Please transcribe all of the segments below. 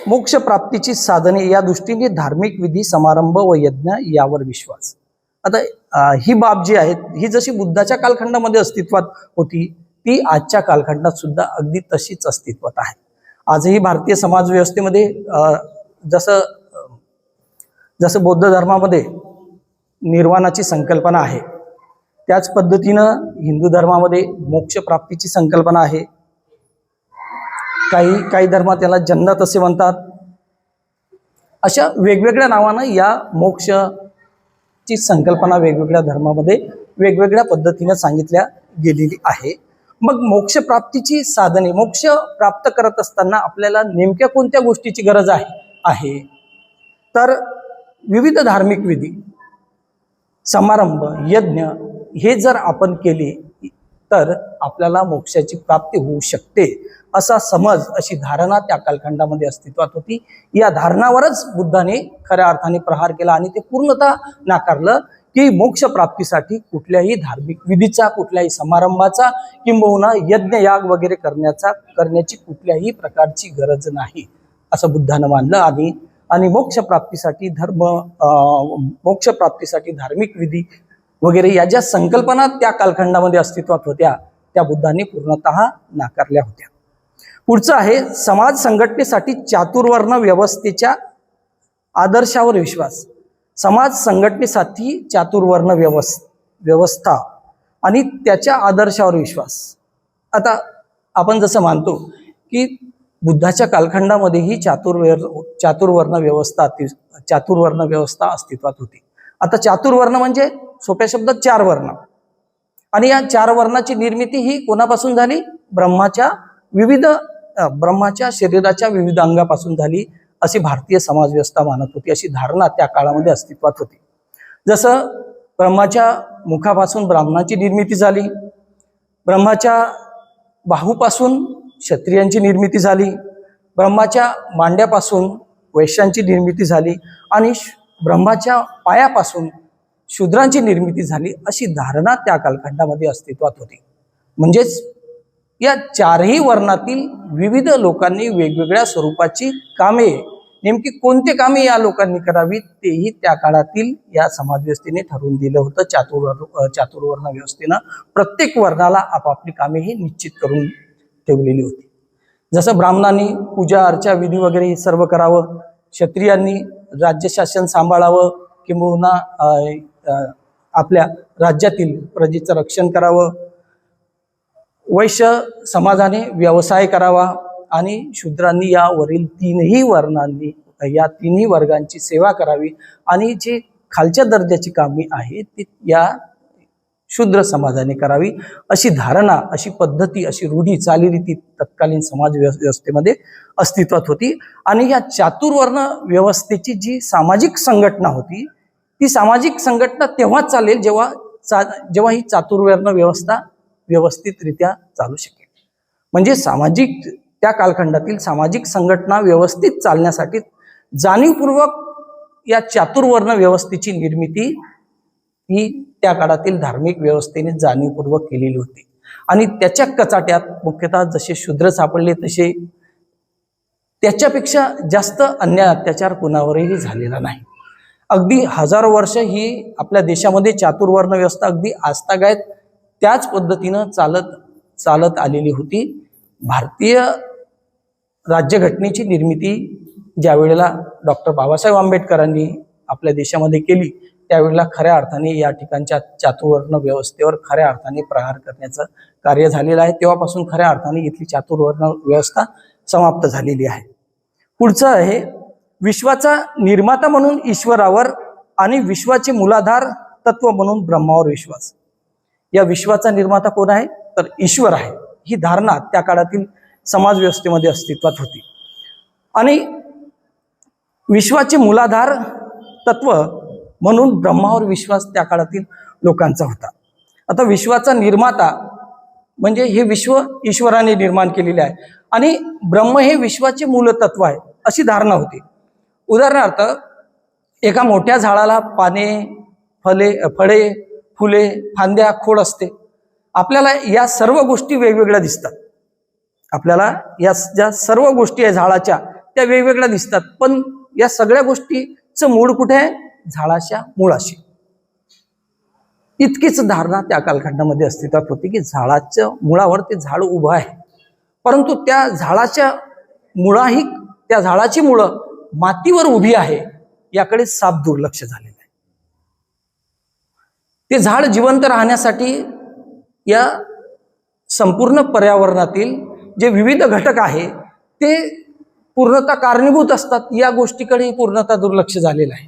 मोक्ष प्राप्तीची साधने या दृष्टीने धार्मिक विधी समारंभ व यज्ञ यावर विश्वास. आता ही बाब जी आहे ही जशी बुद्धाच्या कालखंडामध्ये अस्तित्वात होती ती आजच्या कालखंडात सुद्धा अगदी तशीच अस्तित्वात आहे. आजही भारतीय समाज व्यवस्थेमध्ये जसं जसं बौद्ध धर्मामध्ये निर्वाणाची संकल्पना आहे त्याच पद्धतीनं हिंदू धर्मामध्ये मोक्ष प्राप्तीची संकल्पना आहे. काही धर्मात त्याला जन्नत असे म्हणतात. अशा वेगवेगळ्या नावानं या मोक्षची संकल्पना वेगवेगळ्या धर्मामध्ये वेगवेगळ्या पद्धतीनं सांगितल्या गेलेली आहे. मग मोक्ष प्राप्तीची साधने, मोक्ष प्राप्त करत असताना आपल्याला नेमक्या कोणत्या गोष्टीची गरज आहे तर विविध धार्मिक विधी समारंभ यज्ञ हे जर आपण केले तर आपल्याला मोक्षाची प्राप्ती होऊ शकते असा समज, अशी धारणा त्या कालखंडामध्ये अस्तित्वात होती. या धारणावरच बुद्धाने खऱ्या अर्थाने प्रहार केला आणि ते पूर्णतः नाकारलं की मोक्ष प्राप्तीसाठी कुठल्याही धार्मिक विधीचा, कुठल्याही समारंभाचा किंबहुना यज्ञ याग वगैरे करण्याची कुठल्याही प्रकारची गरज नाही असं बुद्धानं मानलं. आणि मोक्ष प्राप्तीसाठी मोक्ष प्राप्तीसाठी धार्मिक विधी वगैरे या ज्या संकल्पना त्या कालखंडामध्ये अस्तित्वात होत्या त्या बुद्धाने पूर्णतः नाकारल्या होत्या. पुढचं आहे समाज संघटनेसाठी चातुर्वर्ण व्यवस्थेच्या आदर्शावर विश्वास. समाज संघटनेसाठी चातुर्वर्ण व्यवस्था आणि त्याच्या आदर्शावर विश्वास. आता आपण जसं मानतो की बुद्धाच्या कालखंडामध्ये ही चातुर्वर्ण व्यवस्था अस्तित्वात होती. आता चातुर्वर्ण म्हणजे सोप्या शब्दात 4 वर्ण, आणि या 4 वर्णाची निर्मिती ही कोणापासून झाली? ब्रह्माच्या शरीराच्या विविध अंगापासून झाली अशी भारतीय समाज व्यवस्था मानत होती. अशी धारणा त्या काळामध्ये अस्तित्वात होती. जसं ब्रह्माच्या मुखापासून ब्राह्मणाची निर्मिती झाली, ब्रह्माच्या बाहूपासून क्षत्रियांची निर्मिती झाली, ब्रह्माच्या मांड्यापासून वैश्यांची निर्मिती झाली आणि ब्रह्माच्या पायापासून शूद्रांची निर्मिती झाली अशी धारणा त्या कालखंडामध्ये अस्तित्वात होती. म्हणजेच या 4ही वर्णातील विविध लोकांनी वेगवेगळ्या स्वरूपाची कामे, नेमकी कोणते कामे या लोकांनी करावीत तेही त्या काळातील या समाजव्यवस्थेने ठरवून दिलं होतं. चातुर्वर्ण व्यवस्थेनं प्रत्येक वर्णाला आपापली कामे ही निश्चित करून ठेवलेली होती. जसं ब्राह्मणांनी पूजा अर्चा विधी वगैरे हे सर्व करावं, क्षत्रियांनी राज्यशासन सांभाळावं किंबहुना आपल्या राज्यातील प्रजेचं रक्षण करावं, वैश्य समाजाने व्यवसाय करावा आणि शूद्रांनी यावरील 3ही वर्गांची सेवा करावी आणि जे खालच्या दर्जाची कामे आहेत ती या शूद्र समाजाने करावी अशी धारणा, अशी पद्धती, अशी रूढी चालीरीती तत्कालीन समाज व्यवस्थेमध्ये अस्तित्वात होती. आणि या चातुर्वर्ण व्यवस्थेची जी सामाजिक संघटना होती ती सामाजिक संघटना तेव्हाच चालेल जेव्हा ही चातुर्वर्ण व्यवस्था व्यवस्थितरित्या चालू शकेल. म्हणजे त्या कालखंडातील सामाजिक संघटना व्यवस्थित चालण्यासाठी जाणीवपूर्वक या चातुर्वर्ण व्यवस्थेची निर्मिती ही त्या काळातील धार्मिक व्यवस्थेने जाणीवपूर्वक केलेली होती. आणि त्याच्या कचाट्यात मुख्यतः जसे शूद्र सापडले तसे त्याच्यापेक्षा जास्त अन्याय अत्याचार कुणावरही झालेला नाही. अगदी हजारो वर्ष ही आपल्या देशामध्ये चातुर्वर्ण व्यवस्था अगदी आजतागायत त्याच पद्धतीनं चालत आलेली होती. भारतीय राज्यघटनेची निर्मिती ज्या वेळेला डॉक्टर बाबासाहेब आंबेडकरांनी आपल्या देशामध्ये केली त्यावेळेला खऱ्या अर्थाने या ठिकाणच्या चातुर्वर्ण व्यवस्थेवर खऱ्या अर्थाने प्रहार करण्याचं कार्य झालेलं आहे. तेव्हापासून खऱ्या अर्थाने इथली चातुर्वर्ण व्यवस्था समाप्त झालेली आहे. पुढचं आहे विश्वाचा निर्माता म्हणून ईश्वरावर आणि विश्वाचे मूलाधार तत्व म्हणून ब्रह्मावर विश्वास. या विश्वाचा निर्माता कोण आहे तर ईश्वर आहे. ही धारणा त्या काळातील समाज व्यवस्थेमध्ये अस्तित्वात होती. आणि विश्वाचे मूलाधार तत्व म्हणून ब्रह्मावर विश्वास त्या काळातील लोकांचा होता. आता विश्वाचा निर्माता म्हणजे हे विश्व ईश्वराने निर्माण केलेले आहे आणि ब्रह्म हे विश्वाचे मूलतत्व आहे अशी धारणा होती. उदाहरणार्थ एका मोठ्या झाडाला पाने, फळे, फुले, फांद्या, खोड असते. आपल्याला या सर्व गोष्टी वेगवेगळ्या दिसतात. आपल्याला या ज्या सर्व गोष्टी आहे झाडाच्या त्या वेगवेगळ्या दिसतात, पण या सगळ्या गोष्टीचं मूळ कुठे आहे? झाडाच्या मुळाशी. इतकीच धारणा त्या कालखंडामध्ये अस्तित्वात होती की झाडाच्या मुळावर ते झाड उभं आहे, परंतु त्या झाडाच्या मुळाही, त्या झाडाची मुळं मातीवर उभी आहे, याकडे साफ दुर्लक्ष झालेलं आहे. ते झाड जिवंत राहण्यासाठी या संपूर्ण पर्यावरणातील जे विविध घटक आहे ते पूर्णतः कारणीभूत असतात, या गोष्टीकडे पूर्णतः दुर्लक्ष झालेलं आहे.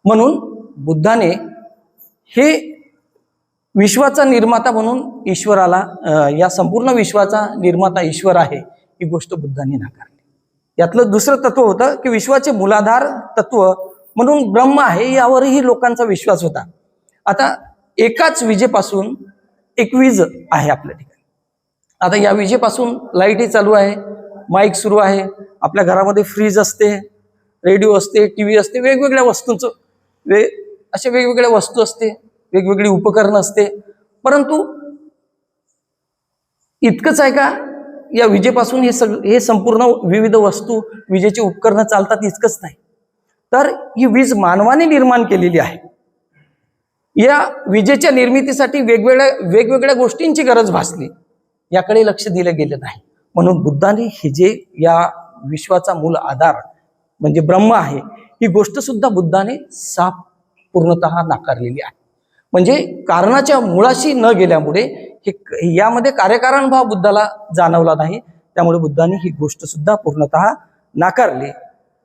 म्हणून बुद्धाने हे विश्वाचा निर्माता म्हणून ईश्वराला, या संपूर्ण विश्वाचा निर्माता ईश्वर आहे, ही गोष्ट बुद्धाने नाकारली. यातलं दुसरं तत्व होतं की विश्वाचे मूलाधार तत्व म्हणून ब्रह्म आहे, यावरही लोकांचा विश्वास होता. आता एकाच विजेपासून एक वीज आहे आपल्या ठिकाणी. आता या विजेपासून लाईटही चालू आहे, माईक सुरू आहे, आपल्या घरामध्ये फ्रीज असते, रेडिओ असते, टीव्ही असते, वेगवेगळ्या वस्तूंचं अशा वेगवेगळ्या वस्तू असते, वेगवेगळी उपकरणं असते. परंतु इतकंच आहे का या विजेपासून हे संपूर्ण विविध वस्तू, विजेची उपकरणं चालतात? इतकंच नाही, तर ही वीज मानवाने निर्माण केलेली आहे. या विजेच्या निर्मितीसाठी वेगवेगळ्या गोष्टींची गरज भासली, याकडे लक्ष दिलं गेलं नाही. म्हणून बुद्धाने हे जे या विश्वाचा मूल आधार म्हणजे ब्रह्म आहे, ही गोष्ट सुद्धा बुद्धाने साफ पूर्णतः नाकारलेली आहे. म्हणजे कारणाच्या मुळाशी न गेल्यामुळे यामध्ये कार्यकारण भाव बुद्धाला जाणवला नाही, त्यामुळे बुद्धाने ही गोष्ट सुद्धा पूर्णतः नाकारली.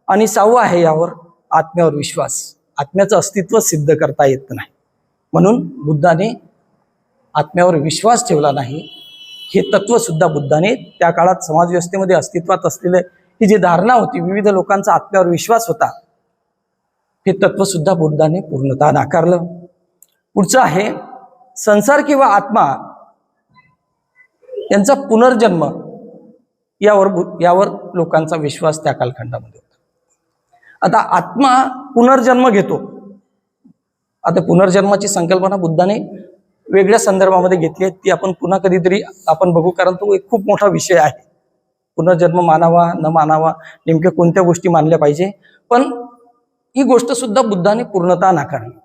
आणि 6वं आहे यावर आत्म्यावर विश्वास. आत्म्याचं अस्तित्व सिद्ध करता येत नाही, म्हणून बुद्धाने आत्म्यावर विश्वास ठेवला नाही. हे तत्व सुद्धा बुद्धाने त्या काळात समाजव्यवस्थेमध्ये अस्तित्वात असलेले ही जी धारणा होती, विविध लोकांचा आत्म्यावर विश्वास होता, हे तत्व सुद्धा बुद्धाने पूर्णतः नाकारलं. पुढचं आहे संसार किंवा आत्मा यांचा पुनर्जन्म, यावर लोकांचा विश्वास त्या कालखंडामध्ये होता. आता आत्मा पुनर्जन्म घेतो. आता पुनर्जन्माची संकल्पना बुद्धाने वेगळ्या संदर्भामध्ये घेतली आहे, ती आपण पुन्हा कधीतरी आपण बघू, कारण तो एक खूप मोठा विषय आहे. पुनर्जन्म मानावा न मानावा, नेमक्या कोणत्या गोष्टी मानल्या पाहिजे, पण ही गोष्ट सुद्धा बुद्धाने पूर्णतः नाकारली.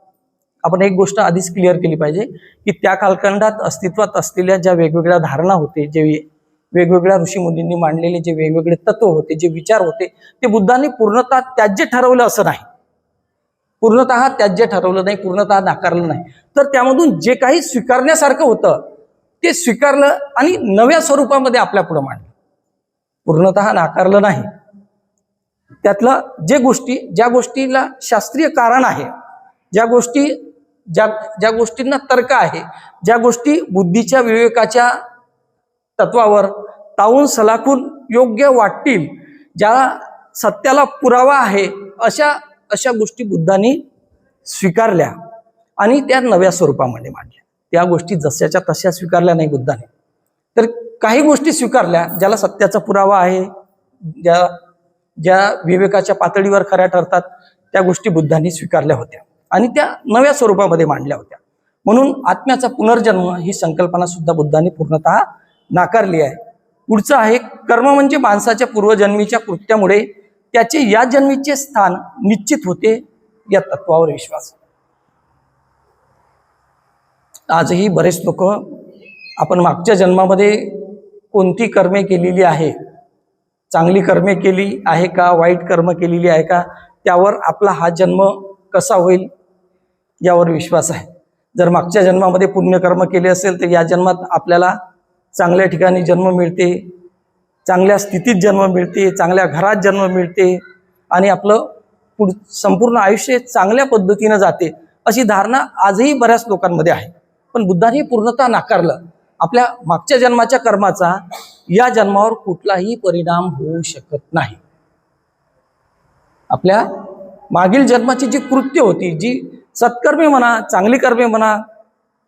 आपण एक गोष्ट आधीच क्लिअर केली पाहिजे की त्या कालखंडात अस्तित्वात असलेल्या ज्या वेगवेगळ्या धारणा होते, जे वेगवेगळ्या ऋषीमुनींनी मांडलेले जे वेगवेगळे तत्व होते, जे विचार होते, ते बुद्धाने पूर्णतः त्याज्य ठरवलं असं नाही, पूर्णतः त्याज्य ठरवलं नाही, पूर्णतः नाकारलं नाही. तर त्यामधून जे काही स्वीकारण्यासारखं होतं ते स्वीकारलं आणि नव्या स्वरूपामध्ये आपल्या पुढे मांडलं, पूर्णतः नाकारलं नाही. त्यातलं ज्या गोष्टीला शास्त्रीय कारण आहे, ज्या गोष्टींना तर्क आहे, ज्या गोष्टी बुद्धीच्या विवेकाच्या तत्वावर तावून सलाखून योग्य वाटतील, ज्या सत्याला पुरावा आहे, अशा गोष्टी बुद्धांनी स्वीकारल्या आणि त्या नव्या स्वरूपामध्ये मांडल्या. त्या गोष्टी जशाच्या तशा स्वीकारल्या नाही बुद्धाने. तर काही गोष्टी स्वीकारल्या ज्याला सत्याचा पुरावा आहे, ज्या विवेकाच्या पातळीवर खऱ्या ठरतात, त्या गोष्टी बुद्धांनी स्वीकारल्या होत्या आणि त्या नव्या स्वरूपामध्ये मांडल्या होत्या. म्हणून आत्म्याचा पुनर्जन्म ही संकल्पना सुद्धा बुद्धांनी पूर्णतः नाकारली आहे. पुढचं आहे कर्म म्हणजे माणसाच्या पूर्वजन्मीच्या कृत्यामुळे त्याचे या जन्मीचे स्थान निश्चित होते, या तत्वावर विश्वास. आजही बरेच लोक आपण मागच्या जन्मामध्ये कोणती कर्मे केलेली आहे, चांगली कर्मे केली आहे का, वाईट कर्म केलेली आहे का, त्यावर आपला हा जन्म कसा होईल यावर विश्वास आहे. जर मागच्या जन्मामध्ये पुण्यकर्म केले असेल तर या जन्मात आपल्याला चांगल्या ठिकाणी जन्म मिळते, चांगल्या स्थितीत जन्म मिळते, चांगल्या घरात जन्म मिळते आणि आपलं संपूर्ण आयुष्य चांगल्या पद्धतीनं जाते, अशी धारणा आजही बऱ्याच लोकांमध्ये आहे. पण बुद्धाने पूर्णतः नाकारलं. आपल्या मागच्या जन्माच्या कर्माचा या जन्मावर कुठलाही परिणाम होऊ शकत नाही. आपल्या मागील जन्माची जी कृत्य होती, जी सत्कर्मे म्हणा, चांगली कर्मे म्हणा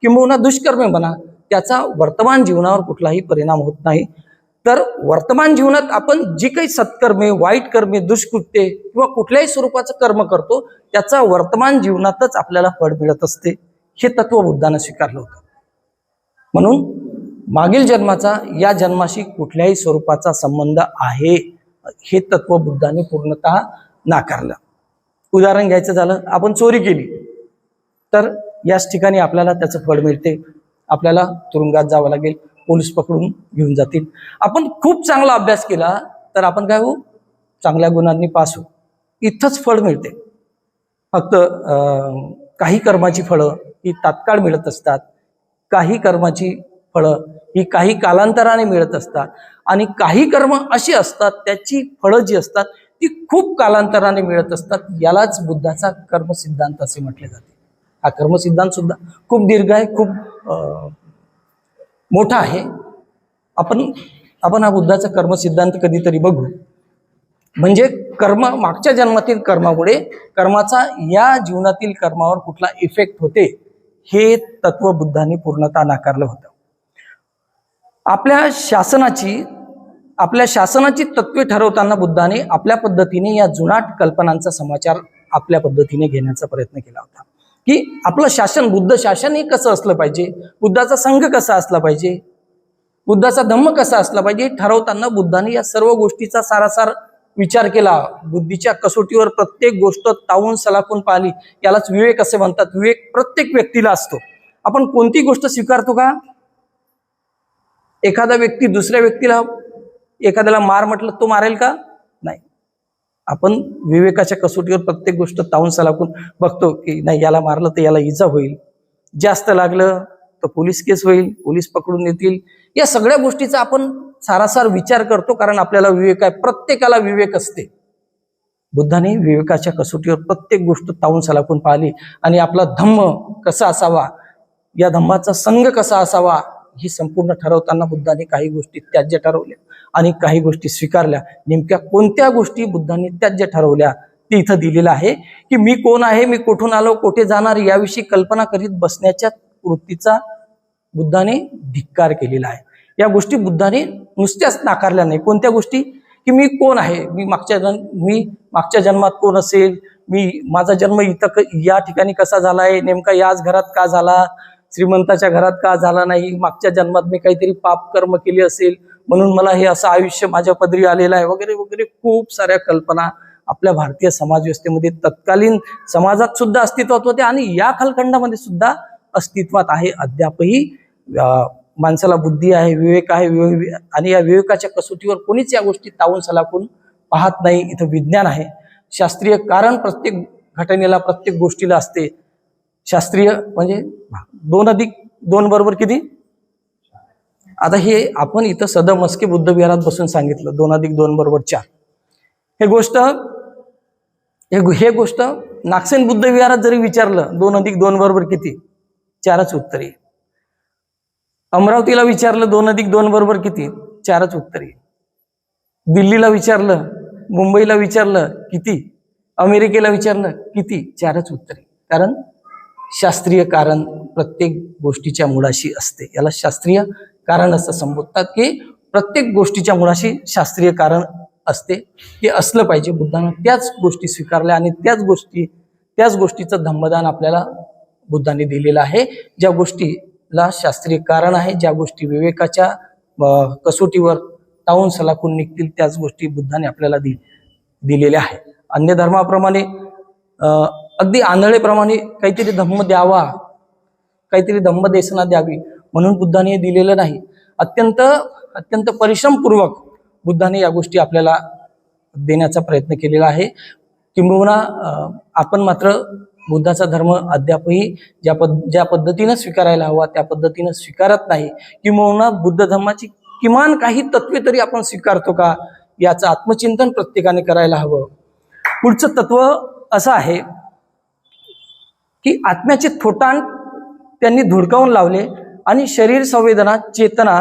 किंबहुना दुष्कर्मे म्हणा, त्याचा वर्तमान जीवनावर कुठलाही परिणाम होत नाही. तर वर्तमान जीवनात आपण जी काही सत्कर्मे, वाईट कर्मे, दुष्कृत्ये किंवा कुठल्याही स्वरूपाचं कर्म करतो, त्याचा वर्तमान जीवनातच आपल्याला फळ मिळत असते. हे तत्व बुद्धाने स्वीकारलं होतं. म्हणून मागील जन्माचा या जन्माशी कुठल्याही स्वरूपाचा संबंध आहे हे तत्व बुद्धाने पूर्णतः नाकारलं. उदाहरण घ्यायचं झालं, आपण चोरी केली तर याच ठिकाणी आपल्याला त्याचं फळ मिळते, आपल्याला तुरुंगात जावं लागेल, पोलीस पकडून घेऊन जातील. आपण खूप चांगला अभ्यास केला तर आपण काय होऊ, चांगल्या गुणांनी पास होऊ, इथंच फळ मिळते. फक्त काही कर्माची फळं ही तात्काळ मिळत असतात, काही कर्माची फळं ही काही कालांतराने मिळत असतात, आणि काही कर्म अशी असतात त्याची फळं जी असतात ती खूप कालांतराने मिळत असतात. यालाच बुद्धाचा कर्मसिद्धांत असे म्हटले जाते. हा कर्मसिद्धांत सुद्धा खूप दीर्घ आहे, खूप मोठा आहे. आपण हा बुद्धाचा कर्मसिद्धांत कधीतरी बघू. म्हणजे कर्म, मागच्या जन्मातील कर्मामुळे कर्माचा या जीवनातील कर्मावर कुठला इफेक्ट होते, हे तत्व बुद्धाने पूर्णतः नाकारलं होतं. आपल्या शासनाची तत्वे ठरवताना बुद्धाने आपल्या पद्धतीने या जुनाट कल्पनांचा समाचार आपल्या पद्धतीने घेण्याचा प्रयत्न केला होता. की आपलं शासन, बुद्ध शासन हे कसं असलं पाहिजे, बुद्धाचा संघ कसा असला पाहिजे, बुद्धाचा धम्म कसा असला पाहिजे, ठरवताना बुद्धाने या सर्व गोष्टीचा सारासार विचार केला. बुद्धीच्या कसोटीवर प्रत्येक गोष्ट तावून सलाखून पाहिली. यालाच विवेक असे म्हणतात. विवेक प्रत्येक व्यक्तीला असतो. आपण कोणती गोष्ट स्वीकारतो का? एखादा व्यक्ती दुसऱ्या व्यक्तीला, एखाद्याला मार म्हटलं तो मारेल का? नाही. आपण विवेकाच्या कसोटीवर प्रत्येक गोष्ट तावून सलाखून बघतो की नाही, याला मारलं तर याला इजा होईल, जास्त लागलं तर पोलीस केस होईल, पोलीस पकडून येतील. या सगळ्या गोष्टीचा आपण सारासार विचार करतो, कारण आपल्याला विवेक आहे. प्रत्येकाला विवेक असते. बुद्धाने विवेकाच्या कसोटीवर प्रत्येक गोष्ट तावून सलाखून पाहिली आणि आपला धम्म कसा असावा, या धम्माचा संघ कसा असावा, हे संपूर्ण ठरवताना बुद्धाने काही गोष्टी त्याज्य ठरवल्या आणि काही गोष्टी स्वीकारल्या. नेमक्या कोणत्या गोष्टी बुद्धाने त्याज्य ठरवल्या ते इथं दिलेलं आहे. की मी कोण आहे, मी कुठून आलो, कुठे जाणार, याविषयी कल्पना करीत बसण्याच्या वृत्तीचा बुद्धाने धिक्कार केलेला आहे. या गोष्टी बुद्धाने नुसत्याच नाकारल्या नाही. कोणत्या गोष्टी? की मी कोण आहे, मी मागच्या जन्मात कोण असेल, माझा जन्म इथं या ठिकाणी कसा झाला आहे, नेमका याच घरात का झाला, श्रीमंताच्या घरात का झाला नाही, मागच्या जन्मात मी काहीतरी पाप कर्म केले असेल म्हणून मला हे असं आयुष्य माझ्या पदरी आलेलं आहे, वगैरे वगैरे खूप साऱ्या कल्पना आपल्या भारतीय समाज व्यवस्थेमध्ये, तत्कालीन समाजात सुद्धा अस्तित्वात होते आणि या कालखंडामध्ये सुद्धा अस्तित्वात आहे. अद्यापही माणसाला बुद्धी आहे, विवेक आहे, आणि या विवेकाच्या कसोटीवर कोणीच या गोष्टी तावून सलाखून पाहत नाही. इथं विज्ञान आहे, शास्त्रीय कारण प्रत्येक घटनेला, प्रत्येक गोष्टीला असते. शास्त्रीय म्हणजे 2 अधिक 2 बरोबर किती? आता हे आपण इथं सदमस्के बुद्ध विहारात बसून सांगितलं 2 अधिक 2 बरोबर 4. हे गोष्ट नागसेन बुद्ध विहारात जरी विचारलं 2 अधिक 2 बरोबर किती, 4च उत्तर येईल. अमरावतीला विचारलं 2 अधिक 2 बरोबर किती, 4च उत्तर येईल. दिल्लीला विचारलं, मुंबईला विचारलं किती, अमेरिकेला विचारलं किती, 4च उत्तर येईल. कारण शास्त्रीय कारण प्रत्येक गोष्टीच्या मुळाशी असते. याला शास्त्रीय कारण असं संबोधतात, की प्रत्येक गोष्टीच्या मुळाशी शास्त्रीय कारण असते. हे असलं पाहिजे. बुद्धानं त्याच गोष्टी स्वीकारल्या आणि त्याच गोष्टीचं धम्मदान आपल्याला बुद्धाने दिलेलं आहे. ज्या गोष्टीला शास्त्रीय कारण आहे, ज्या गोष्टी विवेकाच्या कसोटीवर तावून सलाखून निघतील, त्याच गोष्टी बुद्धाने आपल्याला दिलेल्या आहे. अन्य धर्माप्रमाणे अगदी आंधळेप्रमाणे काहीतरी धम्म द्यावा, काहीतरी धम्मदेशना द्यावी म्हणून बुद्धाने हे दिलेलं नाही. अत्यंत परिश्रमपूर्वक बुद्धाने या गोष्टी आपल्याला देण्याचा प्रयत्न केलेला आहे. किंबहुना आपण मात्र बुद्धाचा धर्म अद्यापही ज्या पद्धतीनं स्वीकारायला हवा त्या पद्धतीनं स्वीकारत नाही. किंबहुना बुद्ध धर्माची किमान काही तत्वे तरी आपण स्वीकारतो का, याचं आत्मचिंतन प्रत्येकाने करायला हवं. पुढचं तत्व असं आहे की आत्म्याचे थोटांड त्यांनी धुडकावून लावले आणि शरीर, संवेदना, चेतना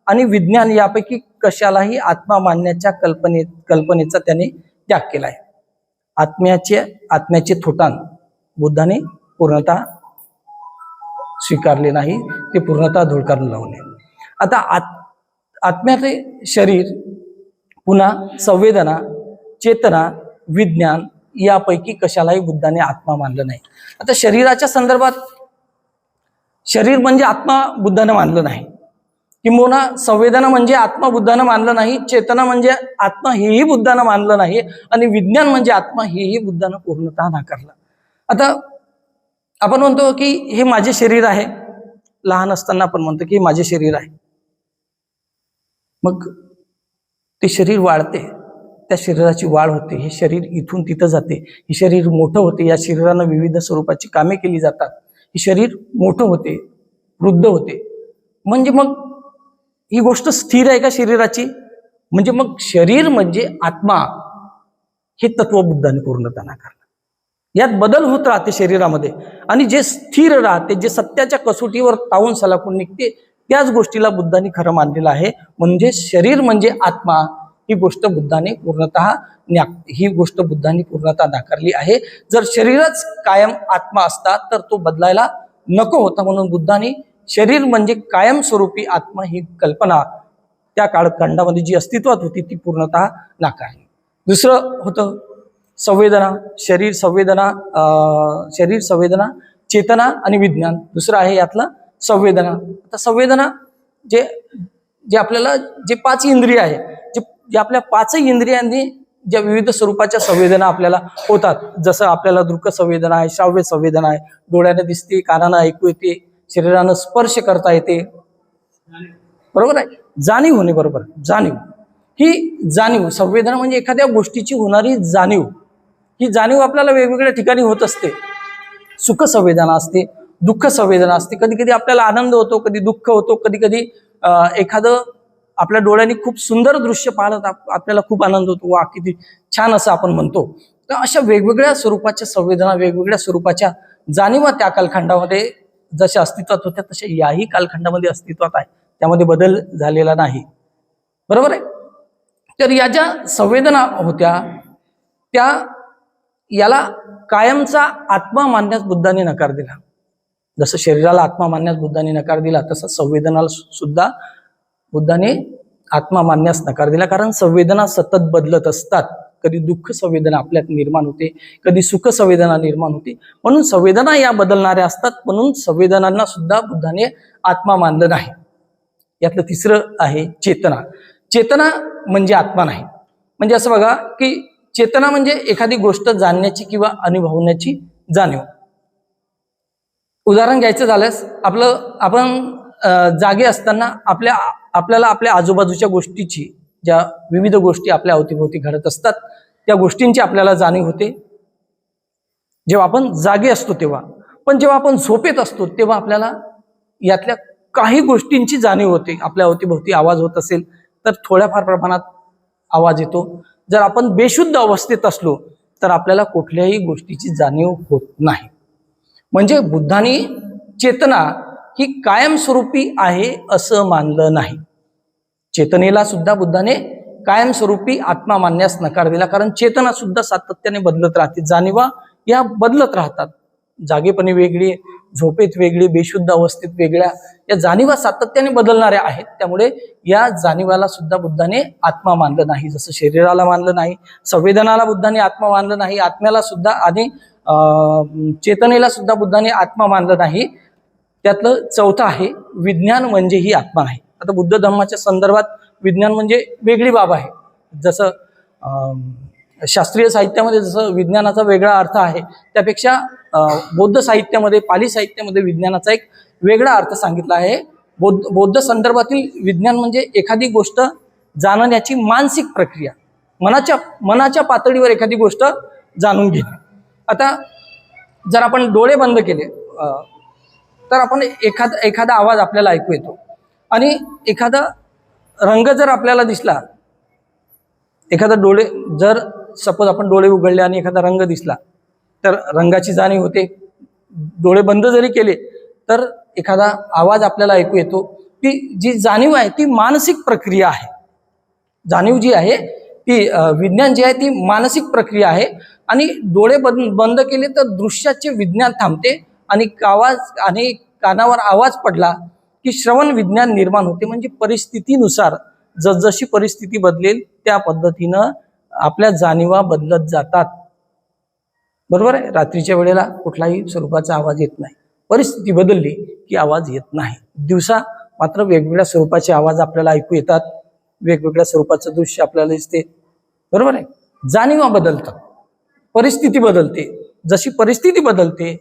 आणि विज्ञान यापैकी कशालाही आत्मा मानण्याच्या कल्पनेचा त्यांनी त्याग केलाय. आत्म्याचे थोटांड बुद्धाने पूर्णतः स्वीकारले नाही, ते पूर्णतः धुडकावून लावले. आता आत्म्याचे शरीर, पुन्हा संवेदना, चेतना, विज्ञान यापैकी कशालाही बुद्धाने आत्मा मानलं नाही. आता शरीराच्या संदर्भात शरीर म्हणजे आत्मा बुद्धाने मानलं नाही. किंबहुना संवेदना म्हणजे आत्मा बुद्धानं मानलं नाही, चेतना म्हणजे आत्मा हेही बुद्धानं मानलं नाही, आणि विज्ञान म्हणजे आत्मा हेही बुद्धानं पूर्णतः नाकारलं. आता आपण म्हणतो की हे माझे शरीर आहे, लहान असताना आपण म्हणतो की हे माझे शरीर आहे. मग ते शरीर वाढते, त्या शरीराची वाढ होते, हे शरीर इथून तिथं जाते, हे शरीर मोठं होते, या शरीरानं विविध स्वरूपाची कामे केली जातात, हे शरीर मोठं होते, वृद्ध होते. म्हणजे मग ही गोष्ट स्थिर आहे का शरीराची? म्हणजे मग शरीर म्हणजे आत्मा हे तत्व बुद्धाने पूर्णतः नाकारलं. यात बदल होत राहते शरीरामध्ये, आणि जे स्थिर राहते, जे सत्याच्या कसोटीवर तावून सलाखून निघते, त्याच गोष्टीला बुद्धाने खरं मानलेलं आहे. म्हणजे शरीर म्हणजे आत्मा ही गोष्ट बुद्धाने पूर्णतः नाकारली आहे. जर शरीरच कायम आत्मा असता तर तो बदलायला नको होता. म्हणून बुद्धाने शरीर म्हणजे कायमस्वरूपी आत्मा ही कल्पना त्या कालखंडामध्ये जी अस्तित्वात होती ती पूर्णतः नाकारली. दुसरं होतं संवेदना, शरीर संवेदना, चेतना आणि विज्ञान. दुसरं आहे यातलं संवेदना. आता संवेदना जे आपल्याला जे 5 इंद्रिय आहे, जे आपल्या 5 इंद्रियांनी ज्या विविध स्वरूपाच्या संवेदना आपल्याला होतात, जसं आपल्याला दृक संवेदना आहे, श्राव्य संवेदना आहे, डोळ्याने दिसते, कानानं ऐकू येते, शरीरानं स्पर्श करता येते, बरोबर आहे, जाणीव होणे, बरोबर, जाणीव. ही जाणीव, संवेदना म्हणजे एखाद्या गोष्टीची होणारी जाणीव. ही जाणीव आपल्याला वेगवेगळ्या ठिकाणी होत असते. सुख संवेदना असते, दुःख संवेदना असते. कधी कधी आपल्याला आनंद होतो, कधी दुःख होतो, कधी कधी एखादं आपल्या डोळ्यांनी खूप सुंदर दृश्य पाहत आपल्याला खूप आनंद होतो, वा किती छान असं आपण म्हणतो. तर अशा वेगवेगळ्या स्वरूपाच्या संवेदना, वेगवेगळ्या स्वरूपाच्या जाणीवा त्या कालखंडामध्ये जशा अस्तित्वात होत्या तशा याही कालखंडामध्ये अस्तित्वात आहे, त्यामध्ये बदल झालेला नाही, बरोबर आहे. तर या ज्या संवेदना होत्या त्या याला कायमचा आत्मा मानण्यास बुद्धाने नकार दिला. जसं शरीराला आत्मा मानण्यास बुद्धाने नकार दिला, तसं संवेदनाला सुद्धा बुद्धाने आत्मा मानण्यास नकार दिला. कारण संवेदना सतत बदलत असतात. कधी दुःख संवेदना आपल्यात निर्माण होते, कधी सुख संवेदना निर्माण होते. म्हणून संवेदना या बदलणाऱ्या असतात. म्हणून संवेदनांना सुद्धा बुद्धाने आत्मा मानलं नाही. यातलं तिसरं आहे चेतना. चेतना म्हणजे आत्मा नाही. म्हणजे असं बघा की चेतना म्हणजे एखादी गोष्ट जाणण्याची किंवा अनुभवण्याची जाणीव. उदाहरण घ्यायचं झाल्यास आपण जागे असताना आपल्याला आपल्या आजूबाजूच्या गोष्टीची, ज्या विविध गोष्टी आपल्या अवतीभोवती घडत असतात त्या गोष्टींची आपल्याला जाणीव होते जेव्हा आपण जागे असतो तेव्हा. पण जेव्हा आपण झोपेत असतो तेव्हा आपल्याला यातल्या काही गोष्टींची जाणीव होते. आपल्या अवतीभोवती आवाज होत असेल तर थोड्याफार प्रमाणात आवाज येतो. जर आपण बेशुद्ध अवस्थेत असलो तर आपल्याला कुठल्याही गोष्टीची जाणीव होत नाही. म्हणजे बुद्धाने चेतना ही कायमस्वरूपी आहे असं मानलं नाही. चेतनेला सुद्धा बुद्धाने कायमस्वरूपी आत्मा मानण्यास नकार दिला. कारण चेतना सुद्धा सातत्याने बदलत राहते, जाणीवा या बदलत राहतात. जागेपणी वेगळी, झोपेत वेगळी, बेशुद्ध अवस्थेत वेगळ्या, या जाणीवा सातत्याने बदलणाऱ्या आहेत. त्यामुळे या जाणीवाला सुद्धा बुद्धाने आत्मा मानलं नाही. जसं शरीराला मानलं नाही, संवेदनाला बुद्धाने आत्मा मानलं नाही, आत्म्याला सुद्धा आणि चेतनेला सुद्धा बुद्धाने आत्मा मानलं नाही. त्यातलं चौथं आहे विज्ञान म्हणजे ही आत्मा नाही. आता बुद्ध धर्माच्या संदर्भात विज्ञान म्हणजे वेगळी बाब आहे. जसं शास्त्रीय साहित्यामध्ये जसं विज्ञानाचा वेगळा अर्थ आहे, त्यापेक्षा बौद्ध साहित्यामध्ये, पाली साहित्यामध्ये विज्ञानाचा एक वेगळा अर्थ सांगितला आहे. बौद्ध संदर्भातील विज्ञान म्हणजे एखादी गोष्ट जाणण्याची मानसिक प्रक्रिया, मनाच्या पातळीवर एखादी गोष्ट जाणून घेणे. आता जर आपण डोळे बंद केले तर आपण एखादा आवाज आपल्याला ऐकू येतो, आणि एखादा रंग जर आपल्याला दिसला, जर सपोज आपण डोळे उघडले आणि एखादा रंग दिसला तर रंगाची जाणीव होते. डोळे बंद जरी केले तर एखादा आवाज आपल्याला ऐकू येतो. ती जी जाणीव आहे ती मानसिक प्रक्रिया आहे. जाणीव जी आहे ती विज्ञान जे आहे ती मानसिक प्रक्रिया आहे. आणि डोळे बंद केले तर दृश्याचे विज्ञान थांबते, आणि कानावर आवाज पडला की श्रवण विज्ञान निर्माण होते. म्हणजे परिस्थितीनुसार जसजशी परिस्थिती बदलेल त्या पद्धतीनं आपल्या जाणीवा बदलत जातात, बरोबर आहे. रात्रीच्या वेळेला कुठलाही स्वरूपाचा आवाज येत नाही, परिस्थिती बदलली की आवाज येत नाही. दिवसा मात्र वेगवेगळ्या स्वरूपाचे आवाज आपल्याला ऐकू येतात, वेगवेगळ्या स्वरूपाचं दृश्य आपल्याला दिसते, बरोबर आहे. जाणीवा बदलतात, परिस्थिती बदलते, जशी परिस्थिती बदलते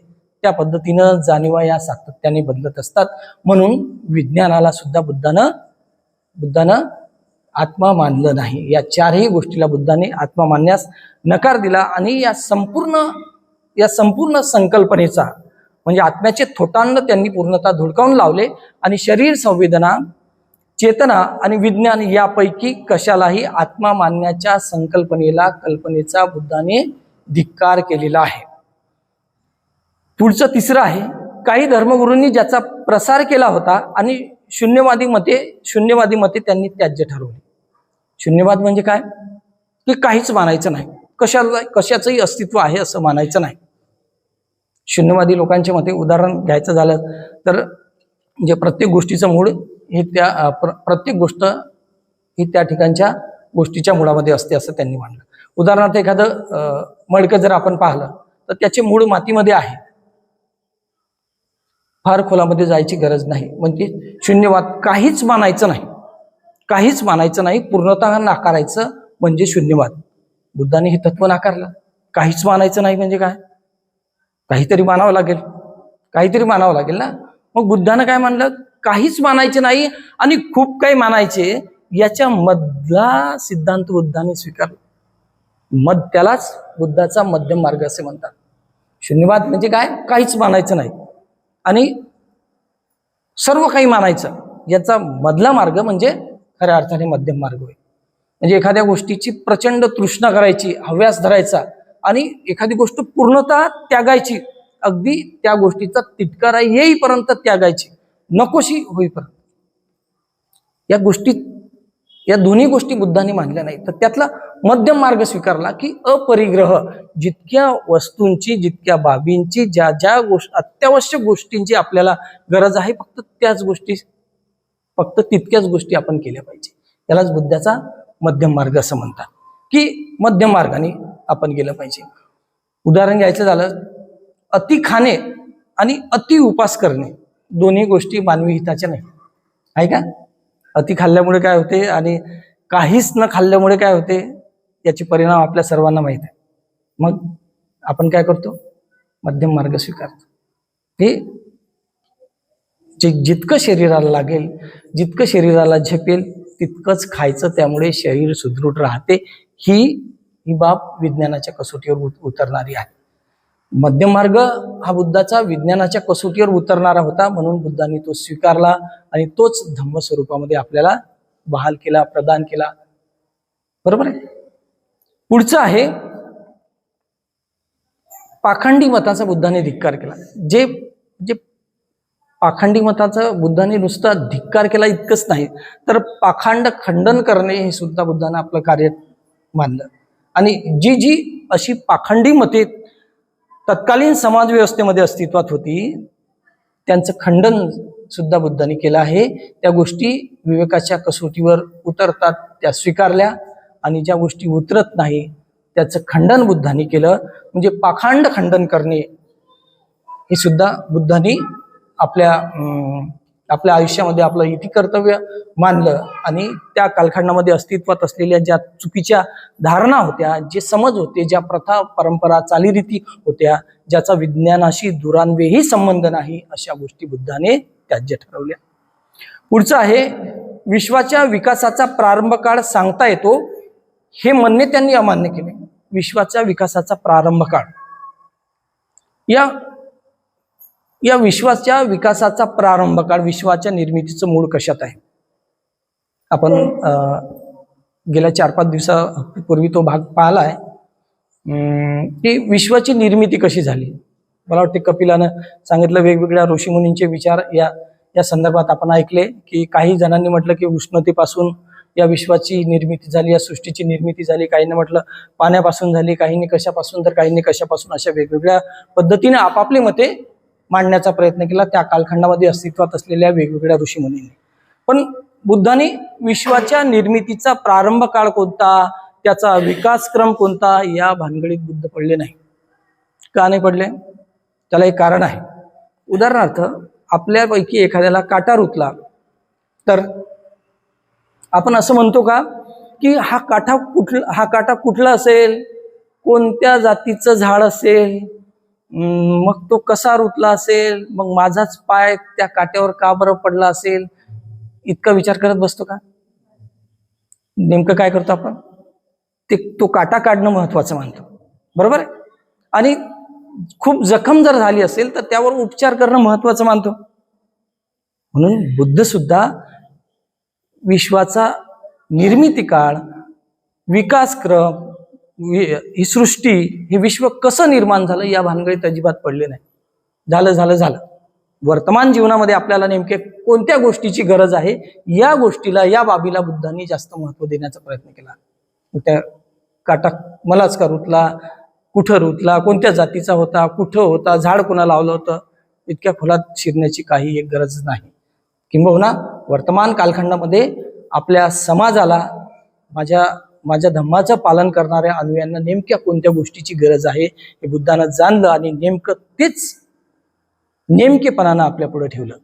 त्या पद्धतीनं जाणीवा या सातत्याने बदलत असतात. म्हणून विज्ञानाला सुद्धा बुद्धानं आत्मा मानलं नाही. या चारही गोष्टीला बुद्धाने आत्मा मानण्यास नकार दिला आणि या संपूर्ण संकल्पनेचा म्हणजे आत्म्याचे थोटांड त्यांनी पूर्णतः धुडकावून लावले आणि शरीर, संवेदना, चेतना आणि विज्ञान यापैकी कशालाही आत्मा मानण्याच्या कल्पनेचा बुद्धाने धिक्कार केलेला आहे. पुढचं तिसरं आहे, काही धर्मगुरूंनी ज्याचा प्रसार केला होता आणि शून्यवादी मते त्यांनी त्याज्य ठरवली. शून्यवाद म्हणजे काय, की काहीच मानायचं नाही, कशाचंही अस्तित्व आहे असं मानायचं नाही. शून्यवादी लोकांचे मते उदाहरण घ्यायचं झालं तर म्हणजे प्रत्येक गोष्टीचं मूळ हे प्रत्येक गोष्ट ही त्या ठिकाणच्या गोष्टीच्या मुळामध्ये असते असं त्यांनी मानलं. उदाहरणार्थ एखादं मडकं जर आपण पाहिलं तर त्याचे मूळ मातीमध्ये आहे, फार खोलामध्ये जायची गरज नाही. म्हणजे शून्यवाद, काहीच मानायचं नाही, पूर्णतः नाकारायचं म्हणजे शून्यवाद. बुद्धाने हे तत्व नाकारलं. काहीच मानायचं नाही म्हणजे काय, काहीतरी मानावं लागेल ना. मग बुद्धानं काय मानलं, काहीच मानायचे नाही आणि खूप काही मानायचे, याच्या मधला सिद्धांत बुद्धाने स्वीकारला. त्यालाच बुद्धाचा मध्यम मार्ग असे म्हणतात. शून्यवाद म्हणजे काय, काहीच मानायचं नाही आणि सर्व काही मानायचं, याचा मधला मार्ग म्हणजे खऱ्या अर्थाने मध्यम मार्ग होय. म्हणजे एखाद्या गोष्टीची प्रचंड तृष्णा करायची, हव्यास धरायचा आणि एखादी गोष्ट पूर्णतः त्यागायची, अगदी त्या गोष्टीचा तिटकारा येईपर्यंत त्यागायची, नकोशी होईपर्यंत. या दोन्ही गोष्टी बुद्धाने मानल्या नाही. तर त्यातला मध्यम मार्ग स्वीकारला की अपरिग्रह, जितक्या वस्तूंची, जितक्या बाबींची, ज्या अत्यावश्यक गोष्टींची आपल्याला गरज आहे, फक्त तितक्याच गोष्टी आपण केल्या पाहिजे. त्यालाच बुद्धाचा मध्यम मार्ग असं म्हणतात, की मध्यम मार्गाने आपण गेलं पाहिजे. उदाहरण घ्यायचं झालं, अति खाणे आणि अति उपास करणे दोन्ही गोष्टी मानवी हिताच्या नाही, आहे का. अति खाल्ल्यामुळे काय होते आणि काहीच न खाल्ल्यामुळे काय होते याचे परिणाम आपल्या सर्वांना माहीत आहे. मग आपण काय करतो, मध्यम मार्ग स्वीकारतो. हे जितकं शरीराला लागेल, जितकं शरीराला झेपेल तितकंच खायचं, त्यामुळे शरीर सुदृढ राहते. ही बाब विज्ञानाच्या कसोटीवर उतरणारी आहे. मध्यम मार्ग हा बुद्धाचा विज्ञानाच्या कसोटीवर उतरणारा होता, म्हणून बुद्धांनी तो स्वीकारला आणि तोच धम्म स्वरूपामध्ये आपल्याला बहाल केला, प्रदान केला, बरोबर आहे. पुढचं आहे, पाखंडी मताचा बुद्धाने धिक्कार केला. जे पाखंडी मताचा बुद्धाने नुसता धिक्कार केला इतकंच नाही, तर पाखंड खंडन करणे हे सुद्धा बुद्धाने आपलं कार्य मानलं. आणि जी अशी पाखंडी मते तत्कालीन समाज व्यवस्थेमध्ये अस्तित्वात होती, त्यांचं खंडन सुद्धा बुद्धाने केलं आहे. त्या गोष्टी विवेकाच्या कसोटीवर उतरतात त्या स्वीकारल्या आणि ज्या गोष्टी उतरत नाही त्याचं खंडन बुद्धाने केलं. म्हणजे पाखंड खंडन करणे हे सुद्धा बुद्धाने आपल्या आयुष्यामध्ये आपलं इति कर्तव्य मानलं आणि त्या कालखंडामध्ये अस्तित्वात असलेल्या ज्या चुकीच्या धारणा होत्या, जे समज होते, ज्या प्रथा परंपरा चालीरीती होत्या, ज्याचा विज्ञानाशी दुरान्वेही संबंध नाही, अशा गोष्टी बुद्धाने त्याज्य ठरवल्या. पुढचं आहे, विश्वाच्या विकासाचा प्रारंभ काळ सांगता येतो हे म्हणणे त्यांनी अमान्य केले. विश्वाच्या विकासाचा प्रारंभ काळ, या विश्वाच्या विकासाचा प्रारंभ काळ, विश्वाच्या निर्मितीचं मूळ कशात आहे. आपण गेल्या 4-5 दिवसापूर्वी तो भाग पाहिला आहे की विश्वाची निर्मिती कशी झाली. मला वाटते कपिलानं सांगितलं, वेगवेगळ्या ऋषीमुनींचे विचार या संदर्भात आपण ऐकले की काही जणांनी म्हटलं की उष्णतेपासून या विश्वाची निर्मिती झाली, या सृष्टीची निर्मिती झाली. काहींनी म्हटलं पाण्यापासून झाली, काहींनी कशापासून, तर काहींनी कशापासून. अशा वेगवेगळ्या पद्धतीने आपापली मते मांडण्याचा प्रयत्न केला त्या कालखंडामध्ये अस्तित्वात असलेल्या वेगवेगळ्या ऋषीमुनींनी. पण बुद्धाने विश्वाच्या निर्मितीचा प्रारंभ काळ कोणता, त्याचा विकासक्रम कोणता, या भानगडीत बुद्ध पडले नाही. का नाही पडले, त्याला एक कारण आहे. उदाहरणार्थ, आपल्यापैकी एखाद्याला काटा रुतला तर आपण असं म्हणतो का की हा काटा कुठला असेल, कोणत्या जातीचं झाड असेल, मग तो कसा रुतला असेल, मग माझाच पाय त्या काट्यावर का बरं पडला असेल, इतका विचार करत बसतो का? नेमकं काय करतो आपण? तो काटा काढणं महत्वाचं मानतो, बरोबर आहे. आणि खूप जखम जर झाली असेल तर त्यावर उपचार करणं महत्वाचं मानतो. म्हणून बुद्ध सुद्धा विश्वाचा निर्मिती काळ, विकासक्रम, ही सृष्टी, हे विश्व कसं निर्माण झालं या भानगडीत अजिबात पडले नाही. झालं वर्तमान जीवनामध्ये आपल्याला नेमके कोणत्या गोष्टीची गरज आहे या गोष्टीला, या बाबीला बुद्धांनी जास्त महत्व देण्याचा प्रयत्न केला. त्या काटा मलाच का रुतला, कुठं रुतला, कोणत्या जातीचा होता, कुठं होता, झाड कोणा लावलं होतं, इतक्या खोलात शिरण्याची काही एक गरज नाही. किंबहुना वर्तमान कालखंडामध्ये आपल्या समाजाला, माझ्या धम्माचं पालन करणाऱ्या अनुयायांना नेमक्या कोणत्या गोष्टीची गरज आहे हे बुद्धानं जाणलं आणि नेमकं तेच नेमकेपणानं आपल्या पुढे ठेवलं.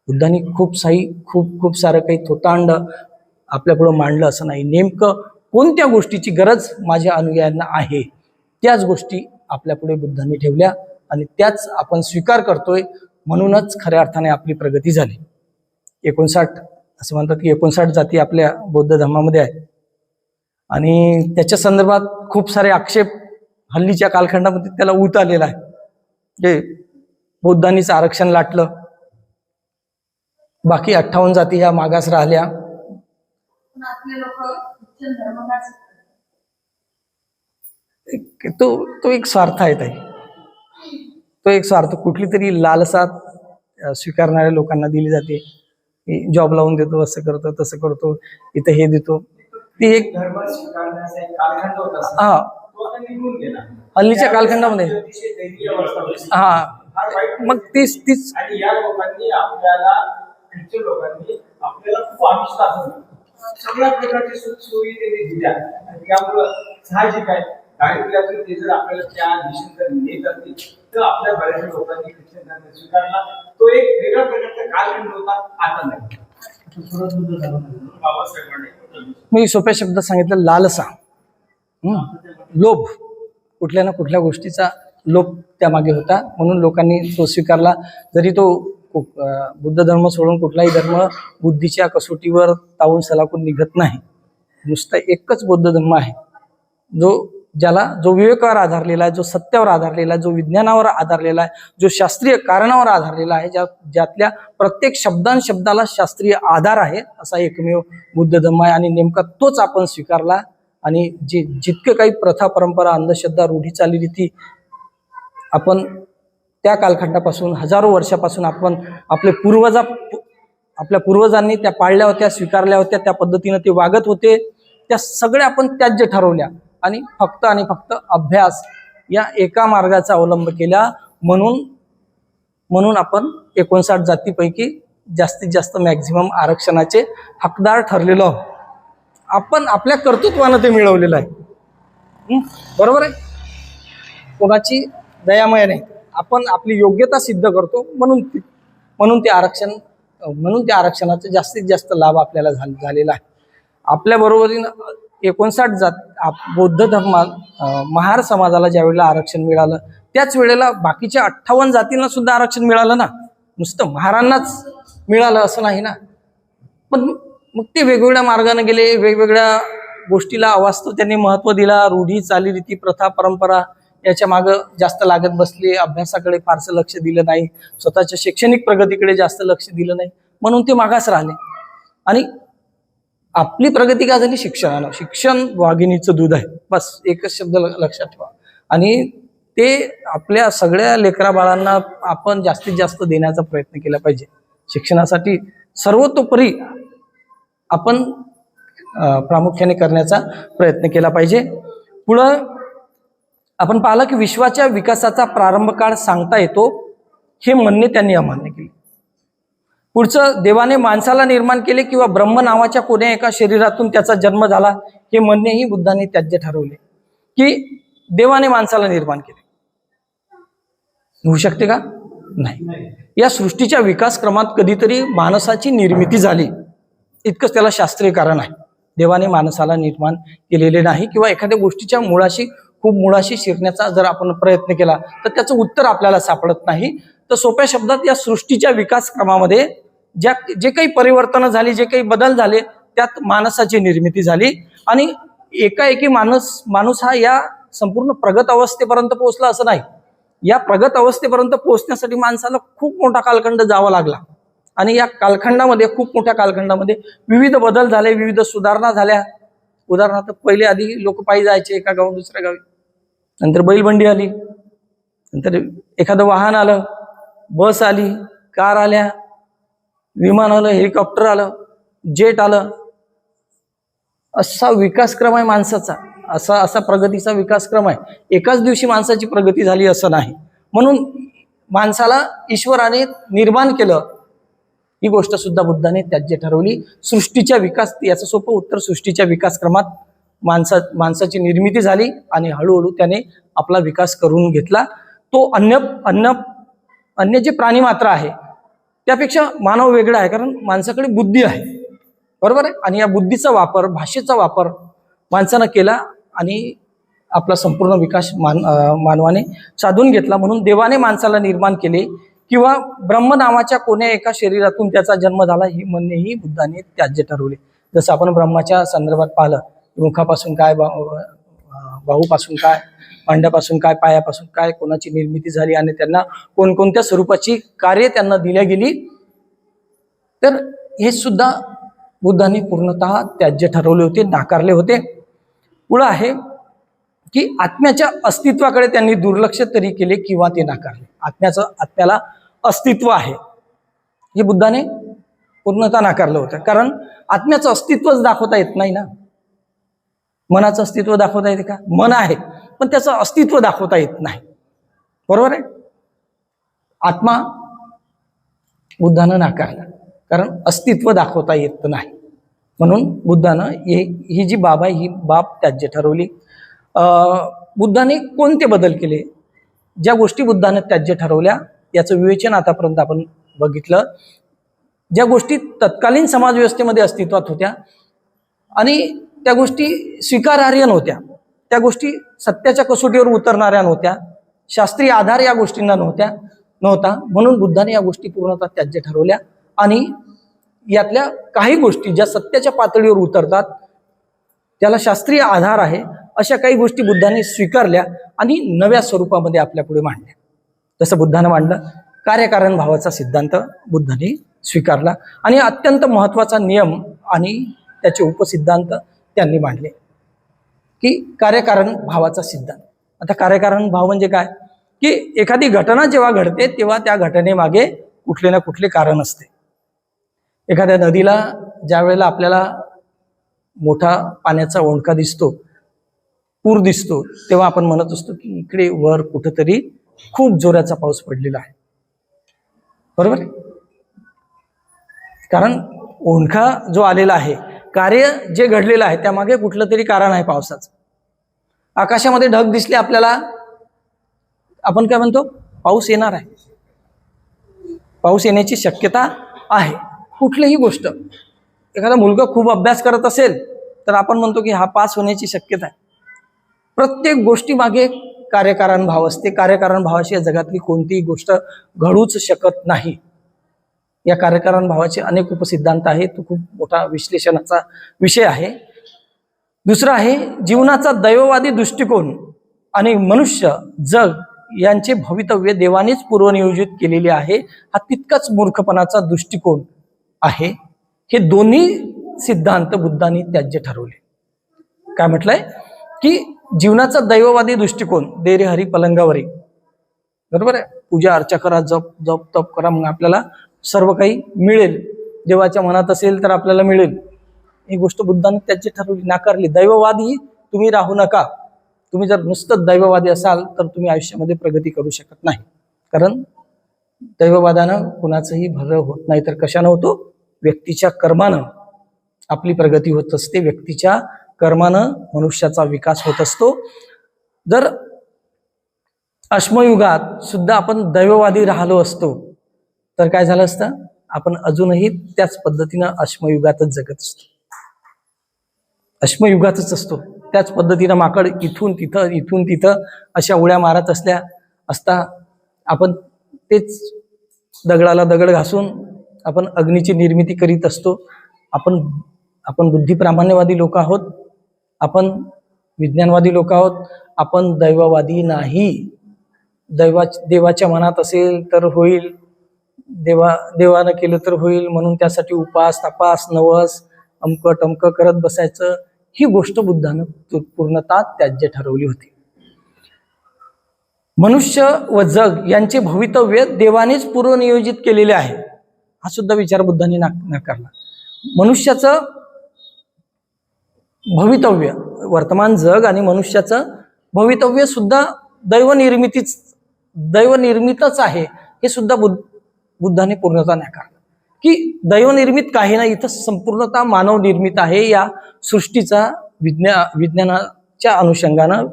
बुद्धांनी खूप सारं काही थोतांड आपल्या पुढे मांडलं असं नाही. नेमकं कोणत्या गोष्टीची गरज माझ्या अनुयायांना आहे त्याच गोष्टी आपल्या पुढे बुद्धांनी ठेवल्या आणि त्याच आपण स्वीकार करतोय. म्हणूनच खऱ्या अर्थाने आपली प्रगती झाली. 59 असं म्हणतात की 59 जाती आपल्या बौद्ध धर्मामध्ये आहेत आणि त्याच्या संदर्भात खूप सारे आक्षेप हल्लीच्या कालखंडामध्ये त्याला ऊत आलेला आहे. जे बौद्धांनीच आरक्षण लाटलं, बाकी 58 जाती ह्या मागास राहिल्या. तो एक स्वार्थ आहे ताई. तो एक स्वार्थ कुठली तरी लालसा स्वीकारणाऱ्या लोकांना दिली जाते. जॉब लावून देतो, असं करतो, तसं करतो, इथं हे देतो. ती एक हल्लीच्या कालखंडामध्ये मग तीच या लोकांनी आपल्याला खूप अनिष्ट सगळ्या प्रकारची सुखसोयी त्यांनी दिल्या आणि त्यामुळं साहजिक आहे गाडीतून ते जर आपल्याला त्या दिशेने जर नेत असतील तर आपल्या बऱ्याचशा लोकांनी ख्रिश्चन धर्म स्वीकारला. तो एक वेगळ्या प्रकारचा कालखंड होता, आता नाही. मी सोप्या शब्दात सांगितलं, लालसा, लोभ, कुठल्या ना कुठल्या गोष्टीचा लोभ त्यामागे होता. म्हणून लोकांनी तो स्वीकारला. जरी तो बुद्ध धर्म सोडून कुठलाही धर्म बुद्धीच्या कसोटीवर तावून सलाखून निघत नाही. नुसता एकच बौद्ध धर्म आहे जो विवेकावर आधारलेला आहे, जो सत्यावर आधारलेला आहे, जो विज्ञानावर आधारलेला आहे, जो शास्त्रीय कारणावर आधारलेला आहे, ज्यातल्या प्रत्येक शब्दाला शास्त्रीय आधार आहे, असा एकमेव बुद्ध धर्म आहे. आणि नेमका तोच आपण स्वीकारला. आणि जितके काही प्रथा, परंपरा, अंधश्रद्धा, रूढी, चालीरीती आपण त्या कालखंडापासून, हजारो वर्षापासून आपण आपल्या पूर्वजांनी त्या पाळल्या होत्या, स्वीकारल्या होत्या, त्या पद्धतीने ते वागत होते, त्या सगळ्या आपण त्याज्य ठरवल्या आणि फक्त अभ्यास या एका मार्गाचा अवलंब केला. म्हणून आपण 59 जातीपैकी जास्तीत जास्त मॅक्झिमम आरक्षणाचे हकदार ठरलेलो आहोत. आपण आपल्या कर्तृत्वानं ते मिळवलेलं आहे. बरोबर आहे. कोणाची दयामय नाही. आपण आपली योग्यता सिद्ध करतो म्हणून ते आरक्षणाचा जास्तीत जास्त लाभ आपल्याला झालेला आहे. आपल्या बरोबरीनं 59 बौद्ध धर्मात महार समाजाला ज्या वेळेला आरक्षण मिळालं त्याच वेळेला बाकीच्या 58 जातींना सुद्धा आरक्षण मिळालं ना. नुसतं महारांनाच मिळालं असं नाही ना. पण मग ते वेगवेगळ्या मार्गाने गेले, वेगवेगळ्या गोष्टीला अवास्तव त्यांनी महत्व दिला. रूढी, चालीरीती, प्रथा, परंपरा याच्या मागं जास्त लागत बसले. अभ्यासाकडे फारसं लक्ष दिलं नाही. स्वतःच्या शैक्षणिक प्रगतीकडे जास्त लक्ष दिलं नाही. म्हणून ते मागास राहिले. आणि आपली प्रगती का झाली? शिक्षणानं. शिक्षण वाघिणीचं दूध आहे, बस एकच शब्द लक्षात ठेवा. आणि ते आपल्या सगळ्या लेकरा बाळांना आपण जास्तीत जास्त देण्याचा प्रयत्न केला पाहिजे. शिक्षणासाठी सर्वतोपरी आपण प्रामुख्याने करण्याचा प्रयत्न केला पाहिजे. पुढं आपण पाहिलं की विश्वाच्या विकासाचा प्रारंभ काळ सांगता येतो हे म्हणणे त्यांनी अमान्य केले. पुढचं, देवाने माणसाला निर्माण केले किंवा ब्रह्म नावाच्या कोण्या एका शरीरातून त्याचा जन्म झाला हे म्हणणेही बुद्धांनी त्याज्य ठरवले. की देवाने माणसाला निर्माण केले, होऊ शकते का? नाही. या सृष्टीच्या विकास क्रमात कधीतरी माणसाची निर्मिती झाली इतकंच त्याला शास्त्रीय कारण आहे. देवाने माणसाला निर्माण केलेले नाही, किंवा एखाद्या गोष्टीच्या मुळाशी शिरण्याचा जर आपण प्रयत्न केला तर त्याचं उत्तर आपल्याला सापडत नाही. तर सोप्या शब्दात या सृष्टीच्या विकास क्रमामध्ये जे काही परिवर्तन झाली, जे काही बदल झाले, त्यात माणसाची निर्मिती झाली. आणि एकाएकी माणूस हा या संपूर्ण प्रगत अवस्थेपर्यंत पोहोचला असं नाही. या प्रगत अवस्थेपर्यंत पोहोचण्यासाठी माणसाला खूप मोठा कालखंड जावा लागला. आणि या कालखंडामध्ये, खूप मोठ्या कालखंडामध्ये विविध बदल झाले, विविध सुधारणा झाल्या. उदाहरणार्थ पहिले आधी लोक पायी जायचे एका गावून दुसऱ्या गावी, नंतर बैलबंडी आली, नंतर एखादं वाहन आलं, बस आली, कार आल्या, विमान आलं, हेलिकॉप्टर आलं, जेट आलं. असा विकासक्रम आहे माणसाचा, असा प्रगतीचा विकासक्रम आहे. एकाच दिवशी माणसाची प्रगती झाली असं नाही. म्हणून माणसाला ईश्वराने निर्माण केलं, ही गोष्ट सुद्धा बुद्धाने त्याज्य ठरवली. सृष्टीच्या विकास, याचं सोपं उत्तर, सृष्टीच्या विकासक्रमात माणसाची निर्मिती झाली आणि हळूहळू त्याने आपला विकास करून घेतला. तो अन्य जे प्राणी मात्र आहे त्यापेक्षा मानव वेगळा आहे, कारण माणसाकडे बुद्धी आहे, बरोबर आहे. आणि या बुद्धीचा वापर, भाषेचा वापर माणसानं केला आणि आपला संपूर्ण विकास मानवाने साधून घेतला. म्हणून देवाने माणसाला निर्माण केले, किंवा ब्रह्म नावाच्या कोण्या एका शरीरातून त्याचा जन्म झाला, ही म्हणणेही बुद्धाने त्याज्य ठरवले. जसं आपण ब्रह्माच्या संदर्भात पाहिलं, मुखापासून काय, बाहूपासून काय, मांड्यापासून काय, पायापासून काय, कोणाची निर्मिती झाली आणि त्यांना कोणकोणत्या स्वरूपाची कार्य त्यांना दिल्या गेली. तर हे सुद्धा बुद्धाने पूर्णतः त्याज्य ठरवले होते, नाकारले होते. पुढं आहे की आत्म्याच्या अस्तित्वाकडे त्यांनी दुर्लक्ष तरी केले किंवा ते नाकारले. आत्म्याला अस्तित्व आहे हे बुद्धाने पूर्णतः नाकारलं होतं, कारण आत्म्याचं अस्तित्वच दाखवता येत नाही ना. मनाचं अस्तित्व दाखवता येते का? मन आहे पण त्याचं अस्तित्व दाखवता येत नाही, बरोबर आहे. आत्मा बुद्धानं नाकारला, कारण अस्तित्व दाखवता येत नाही. म्हणून बुद्धानं ही जी बाब आहे, ही बाब त्याज्य ठरवली. बुद्धाने कोणते बदल केले, ज्या गोष्टी बुद्धाने त्याज्य ठरवल्या याचं विवेचन आतापर्यंत आपण बघितलं. ज्या गोष्टी तत्कालीन समाजव्यवस्थेमध्ये अस्तित्वात होत्या आणि त्या गोष्टी स्वीकारार्ह नव्हत्या, त्या गोष्टी सत्याच्या कसोटीवर उतरणाऱ्या नव्हत्या, शास्त्रीय आधार या गोष्टींना नव्हता. म्हणून बुद्धाने या गोष्टी पूर्णतः त्याज्य ठरवल्या. आणि यातल्या काही गोष्टी ज्या सत्याच्या पातळीवर उतरतात, त्याला शास्त्रीय आधार आहे, अशा काही गोष्टी बुद्धाने स्वीकारल्या आणि नव्या स्वरूपामध्ये आपल्या पुढे मांडल्या. जसं बुद्धानं मांडलं कार्यकारण भावाचा सिद्धांत बुद्धाने स्वीकारला, आणि अत्यंत महत्वाचा नियम आणि त्याचे उपसिद्धांत त्यांनी मांडले की कार्यकारण भावाचा सिद्धांत. आता कार्यकारण भाव म्हणजे काय, की एखादी घटना जेव्हा घडते तेव्हा त्या घटनेमागे कुठले ना कुठले कारण असते. एखाद्या नदीला ज्या वेळेला आपल्याला मोठा पाण्याचा ओंडका दिसतो, पूर दिसतो, तेव्हा आपण म्हणत असतो की इकडे वर कुठंतरी खूप जोराचा पाऊस पडलेला आहे, बरोबर. कारण ओंडका जो आलेला आहे, कार्य जे घडलेलं आहे त्यामागे कुठलं तरी कारण आहे पावसाचं. आकाशामध्ये ढग दिसले आपल्याला, आपण काय म्हणतो, पाऊस येणार आहे, पाऊस येण्याची शक्यता आहे. कुठलीही गोष्ट, एखादा मुलगा खूप अभ्यास करत असेल तर आपण म्हणतो की हा पास होण्याची शक्यता आहे. प्रत्येक गोष्टी मागे कार्यकारण भाव असते. कार्यकारण भावाशिवाय जगातली कोणतीही गोष्ट घडूच शकत नाही. या कार्यकारण भावाचे अनेक उपसिद्धांत आहेत, तो खूप मोठा विश्लेषणाचा विषय आहे. दुसरा आहे जीवनाचा दैववादी दृष्टिकोन आणि मनुष्य जग यांचे भवितव्य देवानेच पूर्वनियोजित केलेले आहे, हा तितकाच मूर्खपणाचा दृष्टिकोन आहे. हे दोन्ही सिद्धांत बुद्धांनी त्याज्य ठरवले. काय म्हटलंय की जीवनाचा दैववादी दृष्टिकोन, दे रे हरी पलंगावरी, बरोबर आहे. पूजा अर्चा करा, जप तप करा, मग आपल्याला सर्व काही मिळेल. देवाच्या मनात असेल तर आपल्याला मिळेल. ही गोष्ट बुद्धांनी त्याची ठरवली, नाकारली. दैववादी तुम्ही राहू नका. तुम्ही जर नुसतं दैववादी असाल तर तुम्ही आयुष्यामध्ये प्रगती करू शकत नाही. कारण दैववादानं कुणाचंही भलं होत नाही, तर कशानं होतो, व्यक्तीच्या कर्मानं आपली प्रगती होत असते. व्यक्तीच्या कर्मानं मनुष्याचा विकास होत असतो. जर अश्मयुगात सुद्धा आपण दैववादी राहिलो असतो तर काय झालं असतं, आपण अजूनही त्याच पद्धतीनं अश्मयुगातच जगत असतो, अश्मयुगातच असतो. त्याच पद्धतीनं माकड इथून तिथं अशा उड्या मारत असता आपण तेच दगडाला दगड घासून आपण अग्नीची निर्मिती करीत असतो. आपण बुद्धिप्रामाण्यवादी लोक आहोत, आपण विज्ञानवादी लोक आहोत, आपण दैववादी नाही. देवाच्या मनात असेल तर होईल, देवानं केलं तर होईल म्हणून त्यासाठी उपास तपास नवस अमक टमक करत बसायचं, ही गोष्ट बुद्धानं पूर्णतः त्याज्य ठरवली होती. मनुष्य व जग यांचे भवितव्य देवानेच पूर्वनियोजित केलेले आहे, हा सुद्धा विचार बुद्धांनी नाकारला. मनुष्याचं भवितव्य, वर्तमान जग आणि मनुष्याचं भवितव्य सुद्धा दैवनिर्मितच आहे, हे सुद्धा बुद्धाने पूर्णतः नाकारलं. की दैवनिर्मित काही नाही, इथं संपूर्णतः मानव निर्मित आहे. या सृष्टीचा विज्ञानाच्या अनुषंगानं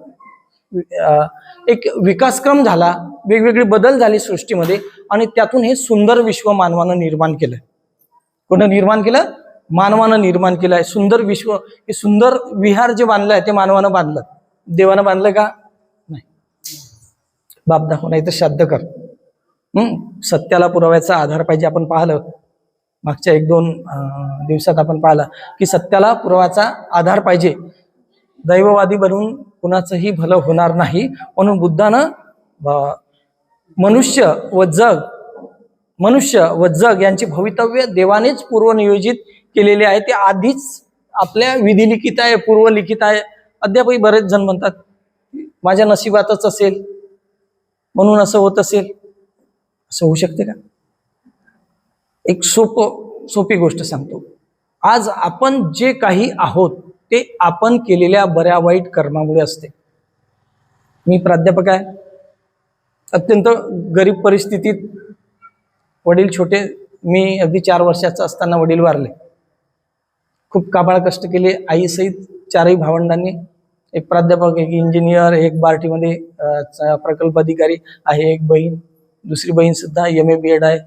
एक विकासक्रम झाला, वेगवेगळे बदल झाले सृष्टीमध्ये आणि त्यातून हे सुंदर विश्व मानवानं निर्माण केलं. कोणी निर्माण केलं? मानवानं निर्माण केलं आहे. सुंदर विश्व, हे सुंदर विहार जे बांधलं आहे ते मानवानं बांधलं, देवानं बांधलं का? नाही. बाप दाखव नाही तर श्राद्ध कर. सत्याला पुराव्याचा आधार पाहिजे. आपण पाहिलं मागच्या 1-2 दिवसात आपण पाहिलं की सत्याला पुराव्याचा आधार पाहिजे. दैववादी बनून कुणाचंही भलं होणार नाही. म्हणून बुद्धानं मनुष्य व जग यांचे भवितव्य देवानेच पूर्वनियोजित केलेले आहे. ते आधीच आपल्या विधिलिखित आहे, पूर्वलिखित आहे. अद्यापही बरेच जण म्हणतात माझ्या नशिबातच असेल म्हणून असं होत असेल. असं होऊ शकते का? एक सोपी गोष्ट सांगतो. आज आपण जे काही आहोत ते आपण केलेल्या बऱ्या वाईट कर्मामुळे असते. मी प्राध्यापक आहे, अत्यंत गरीब परिस्थितीत, वडील छोटे, मी अगदी 4 वर्षाचा असताना वडील वारले. खूप काबाळ कष्ट केले आईसहित 4ही भावंडांनी. एक प्राध्यापक, एक इंजिनियर, एक बार्टीमध्ये प्रकल्प अधिकारी आहे, एक बहीण, दुसरी बहीण सुद्धा MA BEd आहे.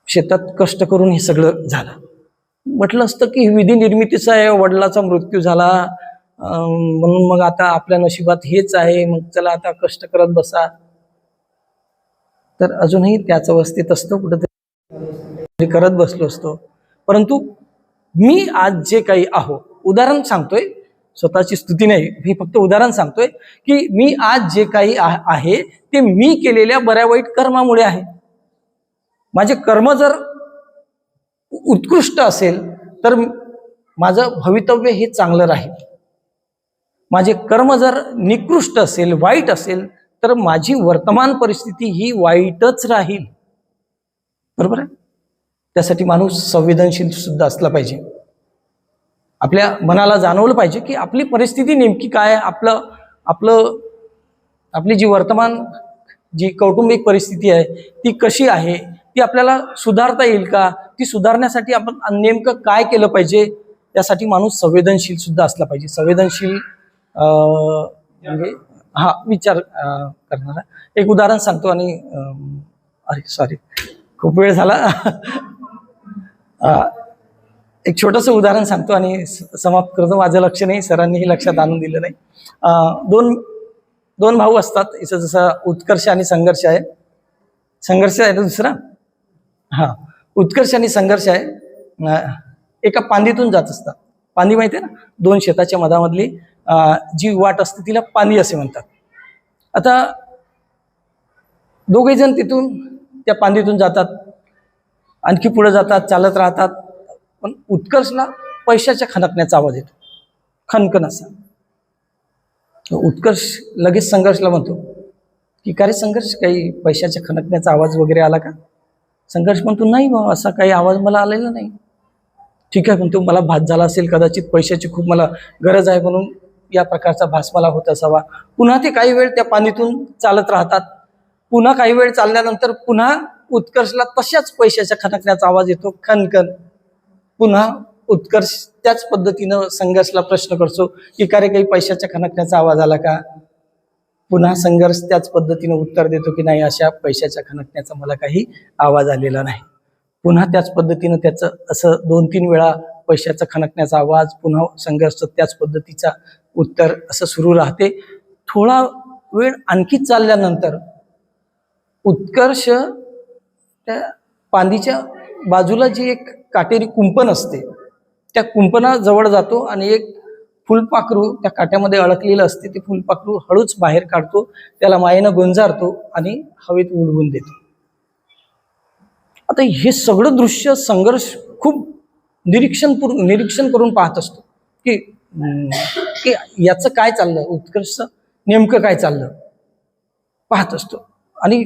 शेतात कष्ट करून हे सगळं झालं. म्हटलं असतं की विधी निर्मितीचा आहे, वडिलाचा मृत्यू झाला म्हणून मग आता आपल्या नशिबात हेच आहे, मग चला आता कष्ट करत बसा. तर अजूनही त्याच अवस्थेत असतो, कुठेतरी करत बसलो असतो. परंतु मी आज जे काही आहो, उदाहरण सांगतोय, स्वतःची स्तुती नाही, मी फक्त उदाहरण सांगतोय की मी आज जे काही आहे ते मी केलेल्या बऱ्या वाईट कर्मामुळे आहे. माझे कर्म जर उत्कृष्ट असेल तर माझं भवितव्य हे चांगलं राहील. माझे कर्म जर निकृष्ट असेल, वाईट असेल, तर माझी वर्तमान परिस्थिती ही वाईटच राहील. बरोबर आहे? त्यासाठी माणूस संवेदनशील सुद्धा असला पाहिजे. आपल्या मनाला जाणवलं पाहिजे की आपली परिस्थिती नेमकी काय आहे, आपली जी वर्तमान जी कौटुंबिक परिस्थिती आहे ती कशी आहे, ती आपल्याला सुधारता येईल का, ती सुधारण्यासाठी आपण नेमकं काय केलं पाहिजे, यासाठी माणूस संवेदनशील सुद्धा असला पाहिजे. संवेदनशील म्हणजे विचार करणारा. एक उदाहरण सांगतो आणि खूप वेळ झाला. एक छोटंसं उदाहरण सांगतो आणि समाप्त करतो. माझं लक्ष नाही, सरांनीही लक्षात आणून दिलं नाही. दोन भाऊ असतात. इथं जसं उत्कर्ष आणि संघर्ष आहे. संघर्ष आहे तो दुसरा, उत्कर्ष आणि संघर्ष आहे. एका पांदीतून जात असतात. पांदी माहिती आहे ना, 2 शेताच्या मधामधली जी वाट असते तिला पांदी असे म्हणतात. आता दोघे जण तिथून त्या पांदीतून जातात, आणखी पुढे जातात, चालत राहतात. पण उत्कर्षला पैशाच्या खणकण्याचा आवाज येतो, खणखण असा. उत्कर्ष लगेच संघर्षला म्हणतो की का रे संघर्ष, काही पैशाच्या खणकण्याचा आवाज वगैरे आला का? संघर्ष म्हणतो नाही बाबा, असा काही आवाज मला आलेला नाही. ठीक आहे म्हणतो, मला भास झाला असेल, कदाचित पैशाची खूप मला गरज आहे म्हणून या प्रकारचा भास मला होत असावा. पुन्हा ते काही वेळ त्या पाणीतून चालत राहतात. पुन्हा काही वेळ चालल्यानंतर पुन्हा उत्कर्षला तशाच पैशाच्या खणकण्याचा आवाज येतो, खणखण. पुन्हा उत्कर्ष त्याच पद्धतीनं संघर्षला प्रश्न करतो की का रे काही पैशाच्या खणकण्याचा आवाज आला का? पुन्हा संघर्ष त्याच पद्धतीने उत्तर देतो की नाही, अशा पैशाच्या खणकण्याचा मला काही आवाज आलेला नाही. पुन्हा त्याच पद्धतीनं त्याचं असं 2-3 वेळा पैशाचा खणकण्याचा आवाज, पुन्हा संघर्ष त्याच पद्धतीचा उत्तर असं सुरू राहते. थोडा वेळ आणखी चालल्यानंतर उत्कर्ष त्या पांदीच्या बाजूला जी एक काटेरी कुंपण असते त्या कुंपणाजवळ जातो आणि एक फुलपाखरू त्या काट्यामध्ये अडकलेलं असते. ते फुलपाखरू हळूच बाहेर काढतो, त्याला मायेनं गुंजारतो आणि हवेत उडवून देतो. आता हे सगळं दृश्य संघर्ष खूप निरीक्षण करून पाहत असतो की की याचं काय चाललं, उत्कर्ष नेमकं काय चाललं पाहत असतो. आणि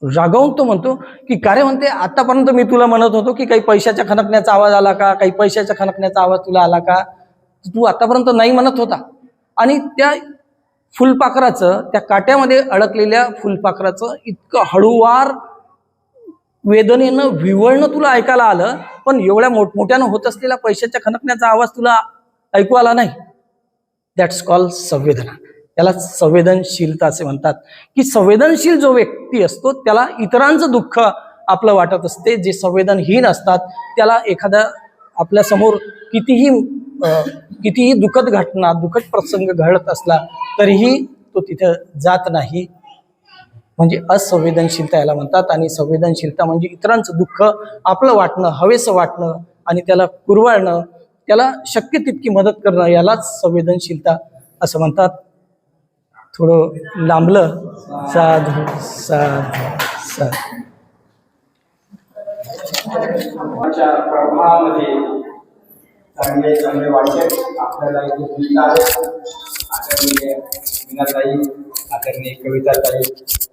रागावून तो म्हणतो की का रे, म्हणते आतापर्यंत मी तुला म्हणत होतो की काही पैशाच्या खणकण्याचा आवाज आला का, काही पैशाच्या खणकण्याचा आवाज तुला आला का, तू आतापर्यंत नाही म्हणत होता. आणि त्या फुलपाखराचं, त्या काट्यामध्ये अडकलेल्या फुलपाखराचं इतकं हळूवार वेदनेनं विवळणं तुला ऐकायला आलं, पण एवढ्या मोठमोठ्यानं होत असलेल्या पैशाच्या खणकण्याचा आवाज तुला ऐकू आला नाही. दॅट्स कॉल संवेदना. त्याला संवेदनशीलता असे म्हणतात. की संवेदनशील जो व्यक्ती असतो त्याला इतरांचं दुःख आपलं वाटत असते. जे संवेदनहीन असतात त्याला एखादा आपल्या समोर कितीही दुःखद घटना, दुःखद प्रसंग घडत असला तरीही तो तिथं जात नाही. म्हणजे असंवेदनशीलता याला म्हणतात. आणि संवेदनशीलता म्हणजे इतरांचं दुःख आपलं वाटणं, हवेसं वाटणं आणि त्याला कुरवाळणं, त्याला शक्य तितकी मदत करणं, यालाच संवेदनशीलता असं म्हणतात. थोडं लांबलं. साधू साधू साधू. प्रभावामध्ये चांगले वाचक आपल्याला इथे दिसत आहेत. आदरणीय मीनाताई, आदरणीय कविताताई.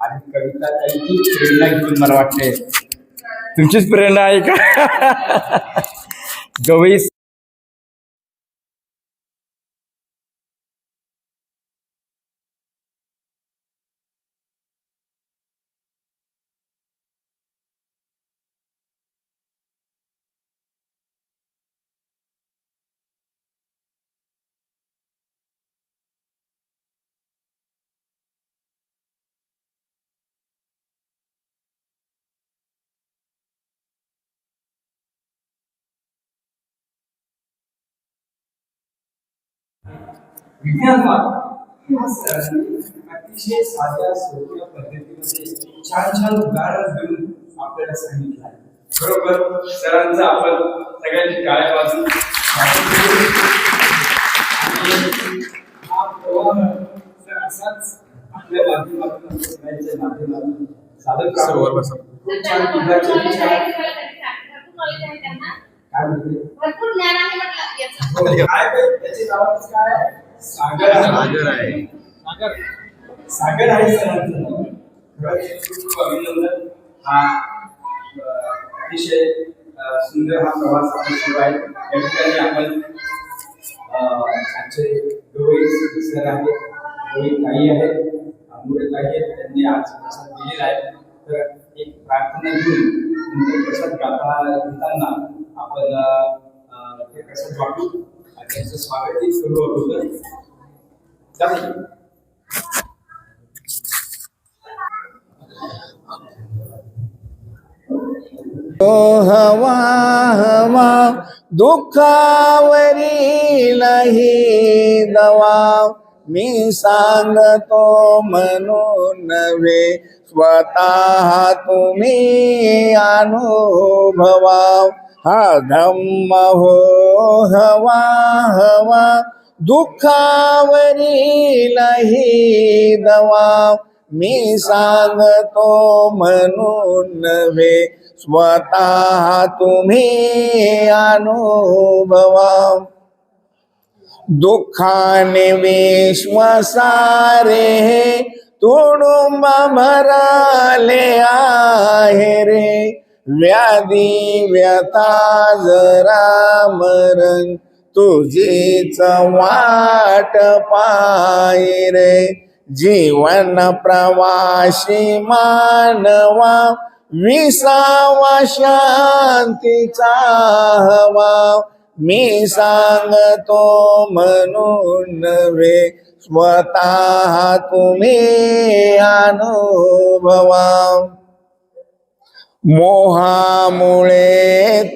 आणि कविताताईची प्रेरणा घेऊन मला वाटते तुमचीच प्रेरणा आहे का गवई विज्ञानवाद हा सरांनी अतिशय साध्या सोप्या पद्धतीमध्ये छान उदाहरण देऊन आपल्याला सांगितलं आहे. बरोबर सरांचं आपण सगळ्यांची टाळ्या वाजवून हा प्रवाह सर असाच आपल्या माध्यमातून, सगळ्यांच्या माध्यमातून सादर करावा. खूप छान मुलाचे विचार काय म्हणते भरपूर ज्ञान आहे म्हटलं याचं. काय त्याचे नावच काय सागर आहे. सागर आहे सरांचं. खूप अभिनंदन. हा अतिशय सुंदर हा प्रवास आपण सुरू आहे. या ठिकाणी आपण आमचे गवई सर आहेत, गवई ताई आहेत, मुळे ताई आहेत. त्यांनी आज प्रसाद दिलेला आहे. तर एक प्रार्थना घेऊन नंतर प्रसाद घेताना आपण ते प्रसाद वाटू आणि त्यांचं स्वागतही करू अगोदर. हवा हवा दुःखावरी नाही दवा, मी सांगतो म्हणून नव्हे, स्वतः तुम्ही अनुभवा. हा धम्म हो हवा हवा दुःखावरी नाही दवा, मी सांगतो म्हणून नव्हे, स्वतः तुम्ही अनुभवा. दुःखाने विश्वासारे तुडुंब भरले आहे रे, व्याधी व्यथा जरा मरण तुझीच वाट पाय रे. जीवन प्रवासी मानवा विसावा शांतीचा हवा, मी सांगतो म्हणून नव्हे, स्वतः तुम्ही अनुभवा. मोहामुळे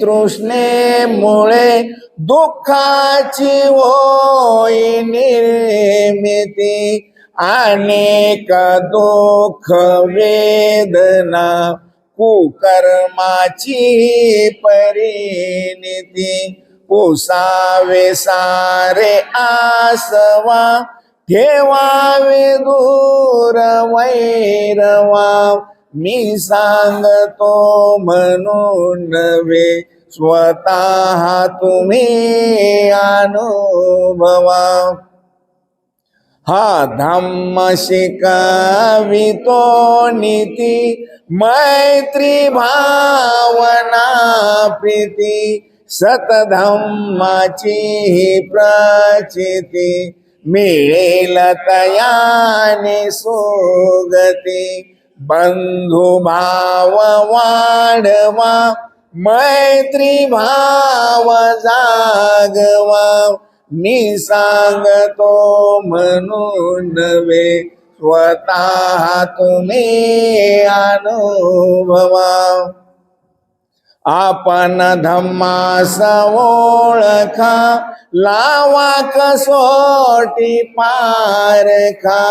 तृष्णेमुळे दुःखाची होई निर्मिती. अनेक दुःख वेदना कुकर्माची परिणिती. पुसावे सारे आसवा ठेवावे दूर वैरवा. मी सांगतो म्हणून नव्हे स्वतः तुम्ही अनुभवा. हा धम्म शिकवितो नीती मैत्री भावना प्रीती. सतधम्माची ही प्रचिती मिळेल तयाने सुगती. बंधुभाव वाढवा मैत्री भाव जागवा. मी सांगतो म्हणून नव्हे स्वतः तुम्ही अनुभवा. आपण धम्मास ओळखा लावा कसोटी पारखा.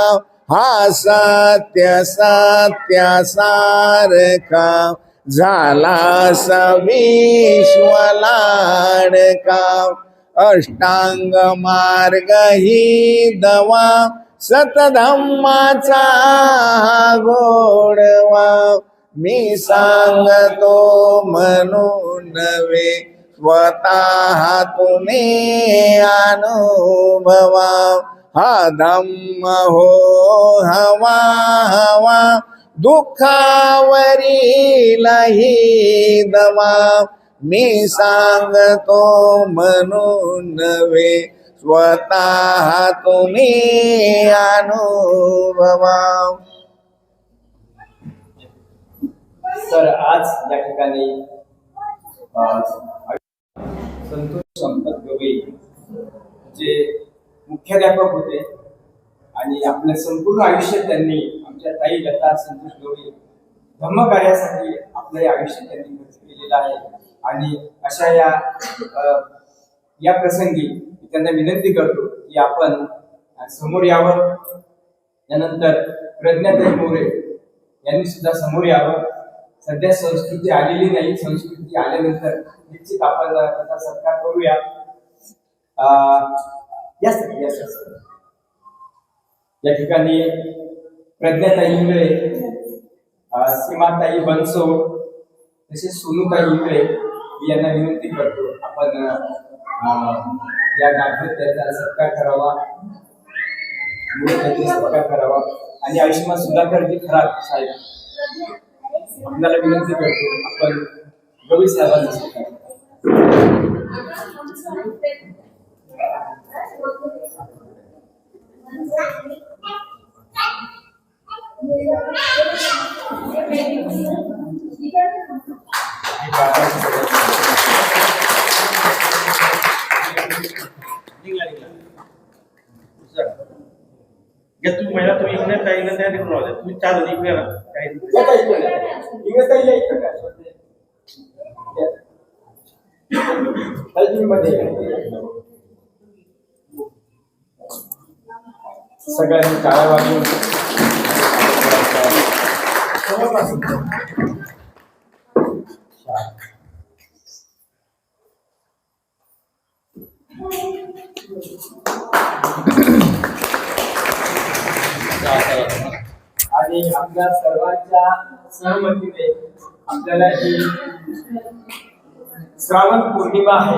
हा सत्य सत्य सारखा झाला विश्व लाडका. अष्टांग मार्ग ही दवा सतधम्माचा गोडवा. मी सांगतो म्हणून नव्हे स्वतः तुम्ही अनुभवा. हा धम्म हो हवा हवा दुःखावरील ही दवा. मी सांगतो म्हणून नव्हे स्वतः तुम्ही अनुभवा. तर आज या ठिकाणी संतोष संपत गवई जे मुख्याध्यापक होते आणि आपलं संपूर्ण आयुष्य त्यांनी आमच्या ताई लता संतोष गवई धम्मकार्यासाठी आपलं आयुष्य त्यांनी खर्च केलेलं आहे. आणि अशा या प्रसंगी त्यांना विनंती करतो की आपण समोर यावं. त्यानंतर प्रज्ञाताई मोरे यांनी सुद्धा समोर यावं. सध्या संस्कृती आलेली नाही, संस्कृती आल्यानंतर निश्चित आपण त्याचा सत्कार करूया. या ठिकाणी प्रज्ञाताई इंगळे, सीमाताई बनसोड तसेच सोनूताई इंगळे यांना विनंती करतो आपण या दाम्पत्याचा सत्कार करावा, सत्कार करावा. आणि आयुष्यमान सुधाकरजी खराब साहेब आपल्याला विनंती करतो आपण गवई साहेबांचा सत्कार. तुम्ही महिला तुम्ही इकडे काही ना त्या निघून आले. तुम्ही चार जण इकडे ना काही सगळ्यांनी टाळ्या वाजवून आणि आपल्या सर्वांच्या सहमतीने आपल्याला ही श्रावण पौर्णिमा आहे.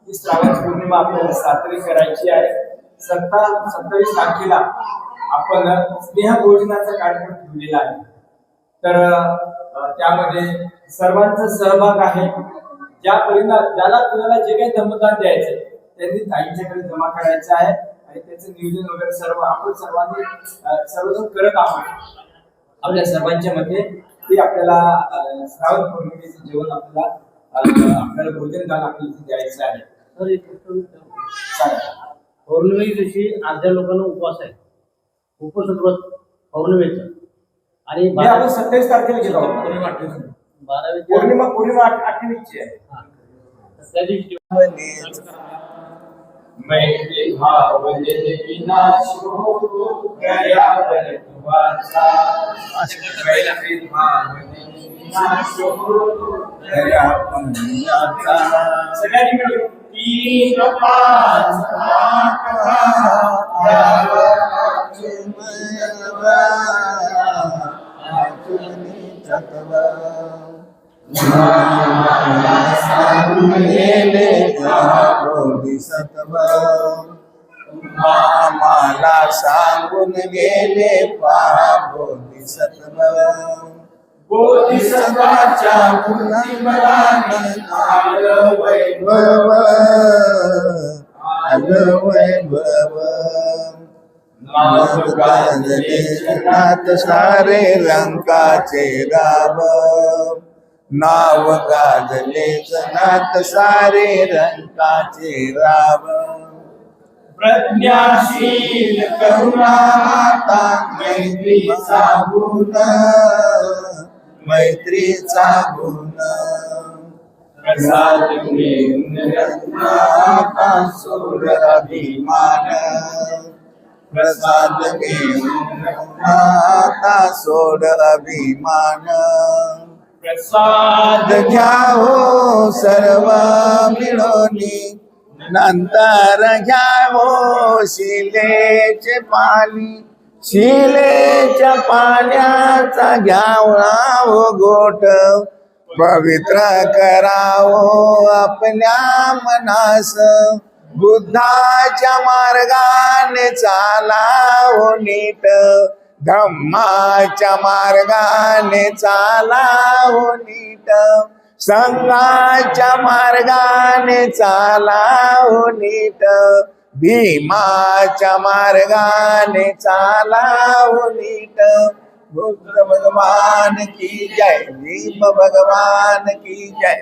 ही श्रावण पौर्णिमा आपल्याला साजरी करायची आहे. 27 तारखेला आपण स्नेहभोजनाचा कार्यक्रम ठेवलेला आहे. तर त्यामध्ये सर्वांचा सहभाग आहे. ज्याला कुणाला जे काही धम्मदान द्यायचे त्यांनी ताईंच्याकडे जमा करायचं आहे आणि त्याचं नियोजन वगैरे सर्व आपण सर्वजण करत आहोत. आपल्या सर्वांच्या मध्ये ते आपल्याला श्रावण पौर्णिमेचं जेवण आपल्याला भोजन दान आपल्याला द्यायचं आहे. पौर्णिमे दिवशी अर्ध्या लोकांना उपवास आहे, उपवासव्रत पौर्णिमेचं. आणि हे आपण 27 तारखेला गेलो आहोत. 12वीच्या पौर्णिमा 28ची आहे. त्या दिवशी मैत्री भावने विनाश होतो गयावर तुवाचा. मैत्री भावने विनाश होतो गयापुण्याचा. सगळ्यांनी मिळून 3, 5, 8, मला सांगून गेले बोधिसत्व बोधिसत्वाच्या मूर्तिमराने आलं वैभव आलं वैभव नाव गाजले जगात सारे लंकाचे राम नाव गाजले जगात सारे लंकाचे राम प्रज्ञाशील करुणाता मैत्रीचा गुण मैत्रीचा गुण प्रसाद घेऊन आता सोड अभिमान प्रसाद घेऊन आता सोड अभिमान प्रसाद घ्यावो सर्व मिळोनी नंतर घ्यावो शिलेचे पाणी शिलेच्या पाण्याचा घ्यावं गोट पवित्र करावो आपल्या मनास बुद्धाच्या मार्गाने चालावो नीट धम्माच्या मार्गाने चालावो नीट संघाच्या मार्गाने चालावो नीट भीमाच्या मार्गाने चालावो नीट बुद्ध भगवान की जय भीम भगवान की जय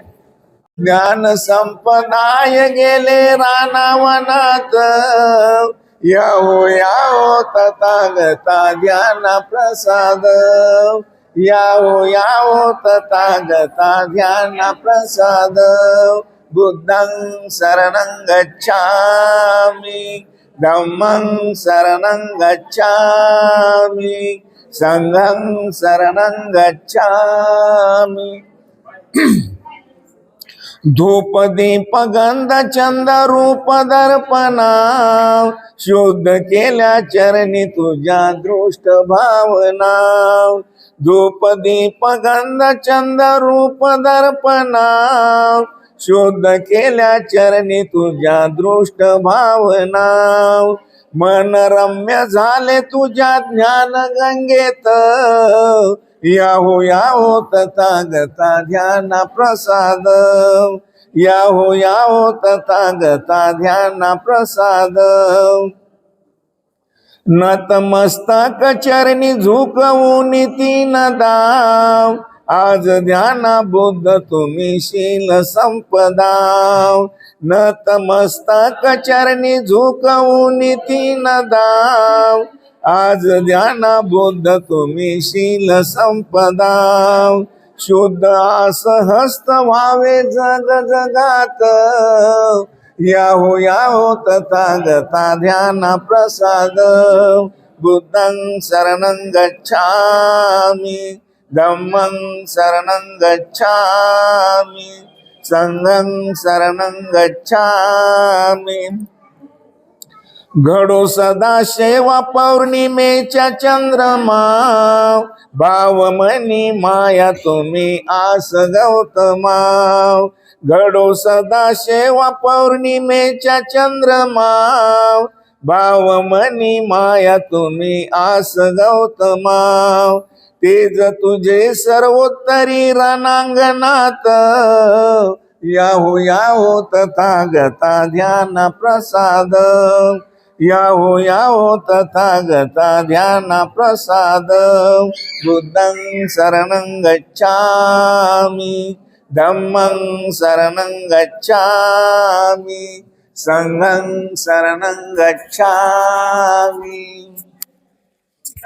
ज्ञान संपदाय गेले रानावनात यावो यावो तथागता ध्यान प्रसाद यावो यावो तथागता ध्यान प्रसाद बुद्धं शरणं गच्छामि धम्मं शरणं गच्छामि संघं शरणं गच्छामि धूप दीप गंध चंद रूप दर्पणा शुद्ध केल्या चरणी तुझ्या दृष्ट भावना धूप दीप गंध चंद रूप दर्पणा शुद्ध केल्या चरणी तुझ्या दृष्ट भावना मन रम्य झाले तुझ्या ज्ञान गंगेत याहो याहो तथागता ध्यान प्रसाद याहो याहो तथागता ध्यान प्रसाद नतमस्तक चरणी झुकवून तीन दाव आज ध्यान बुद्ध तुम्ही शील संपदा नतमस्तक चरणी झुकवून तीन दाव आज ध्यान बुद्ध तुम्ही शील संपदा शुद्ध आस हस्त व्हावे जग जगात याहो याहो तथागता ध्यान प्रसाद बुद्धं शरणं गच्छामि धम्मं शरणं गच्छामि संघं शरणं गच्छामि घडो सदा शेवा पौर्णिमेच्या चंद्रमा भावमनी माया तुम्ही आस गौतमा घडो सदा शेवा पौर्णिमेच्या चंद्रमा भावमनी माया तुम्ही आस गौतमा तेज तुझे सर्वोत्तरी रणांगणात याहो याहो तथागता ध्यान प्रसाद याहो याहो तथागता ध्यान प्रसाद बुद्धं शरणं गच्छामि धम्मं शरणं गच्छामि संघं शरणं गच्छामि.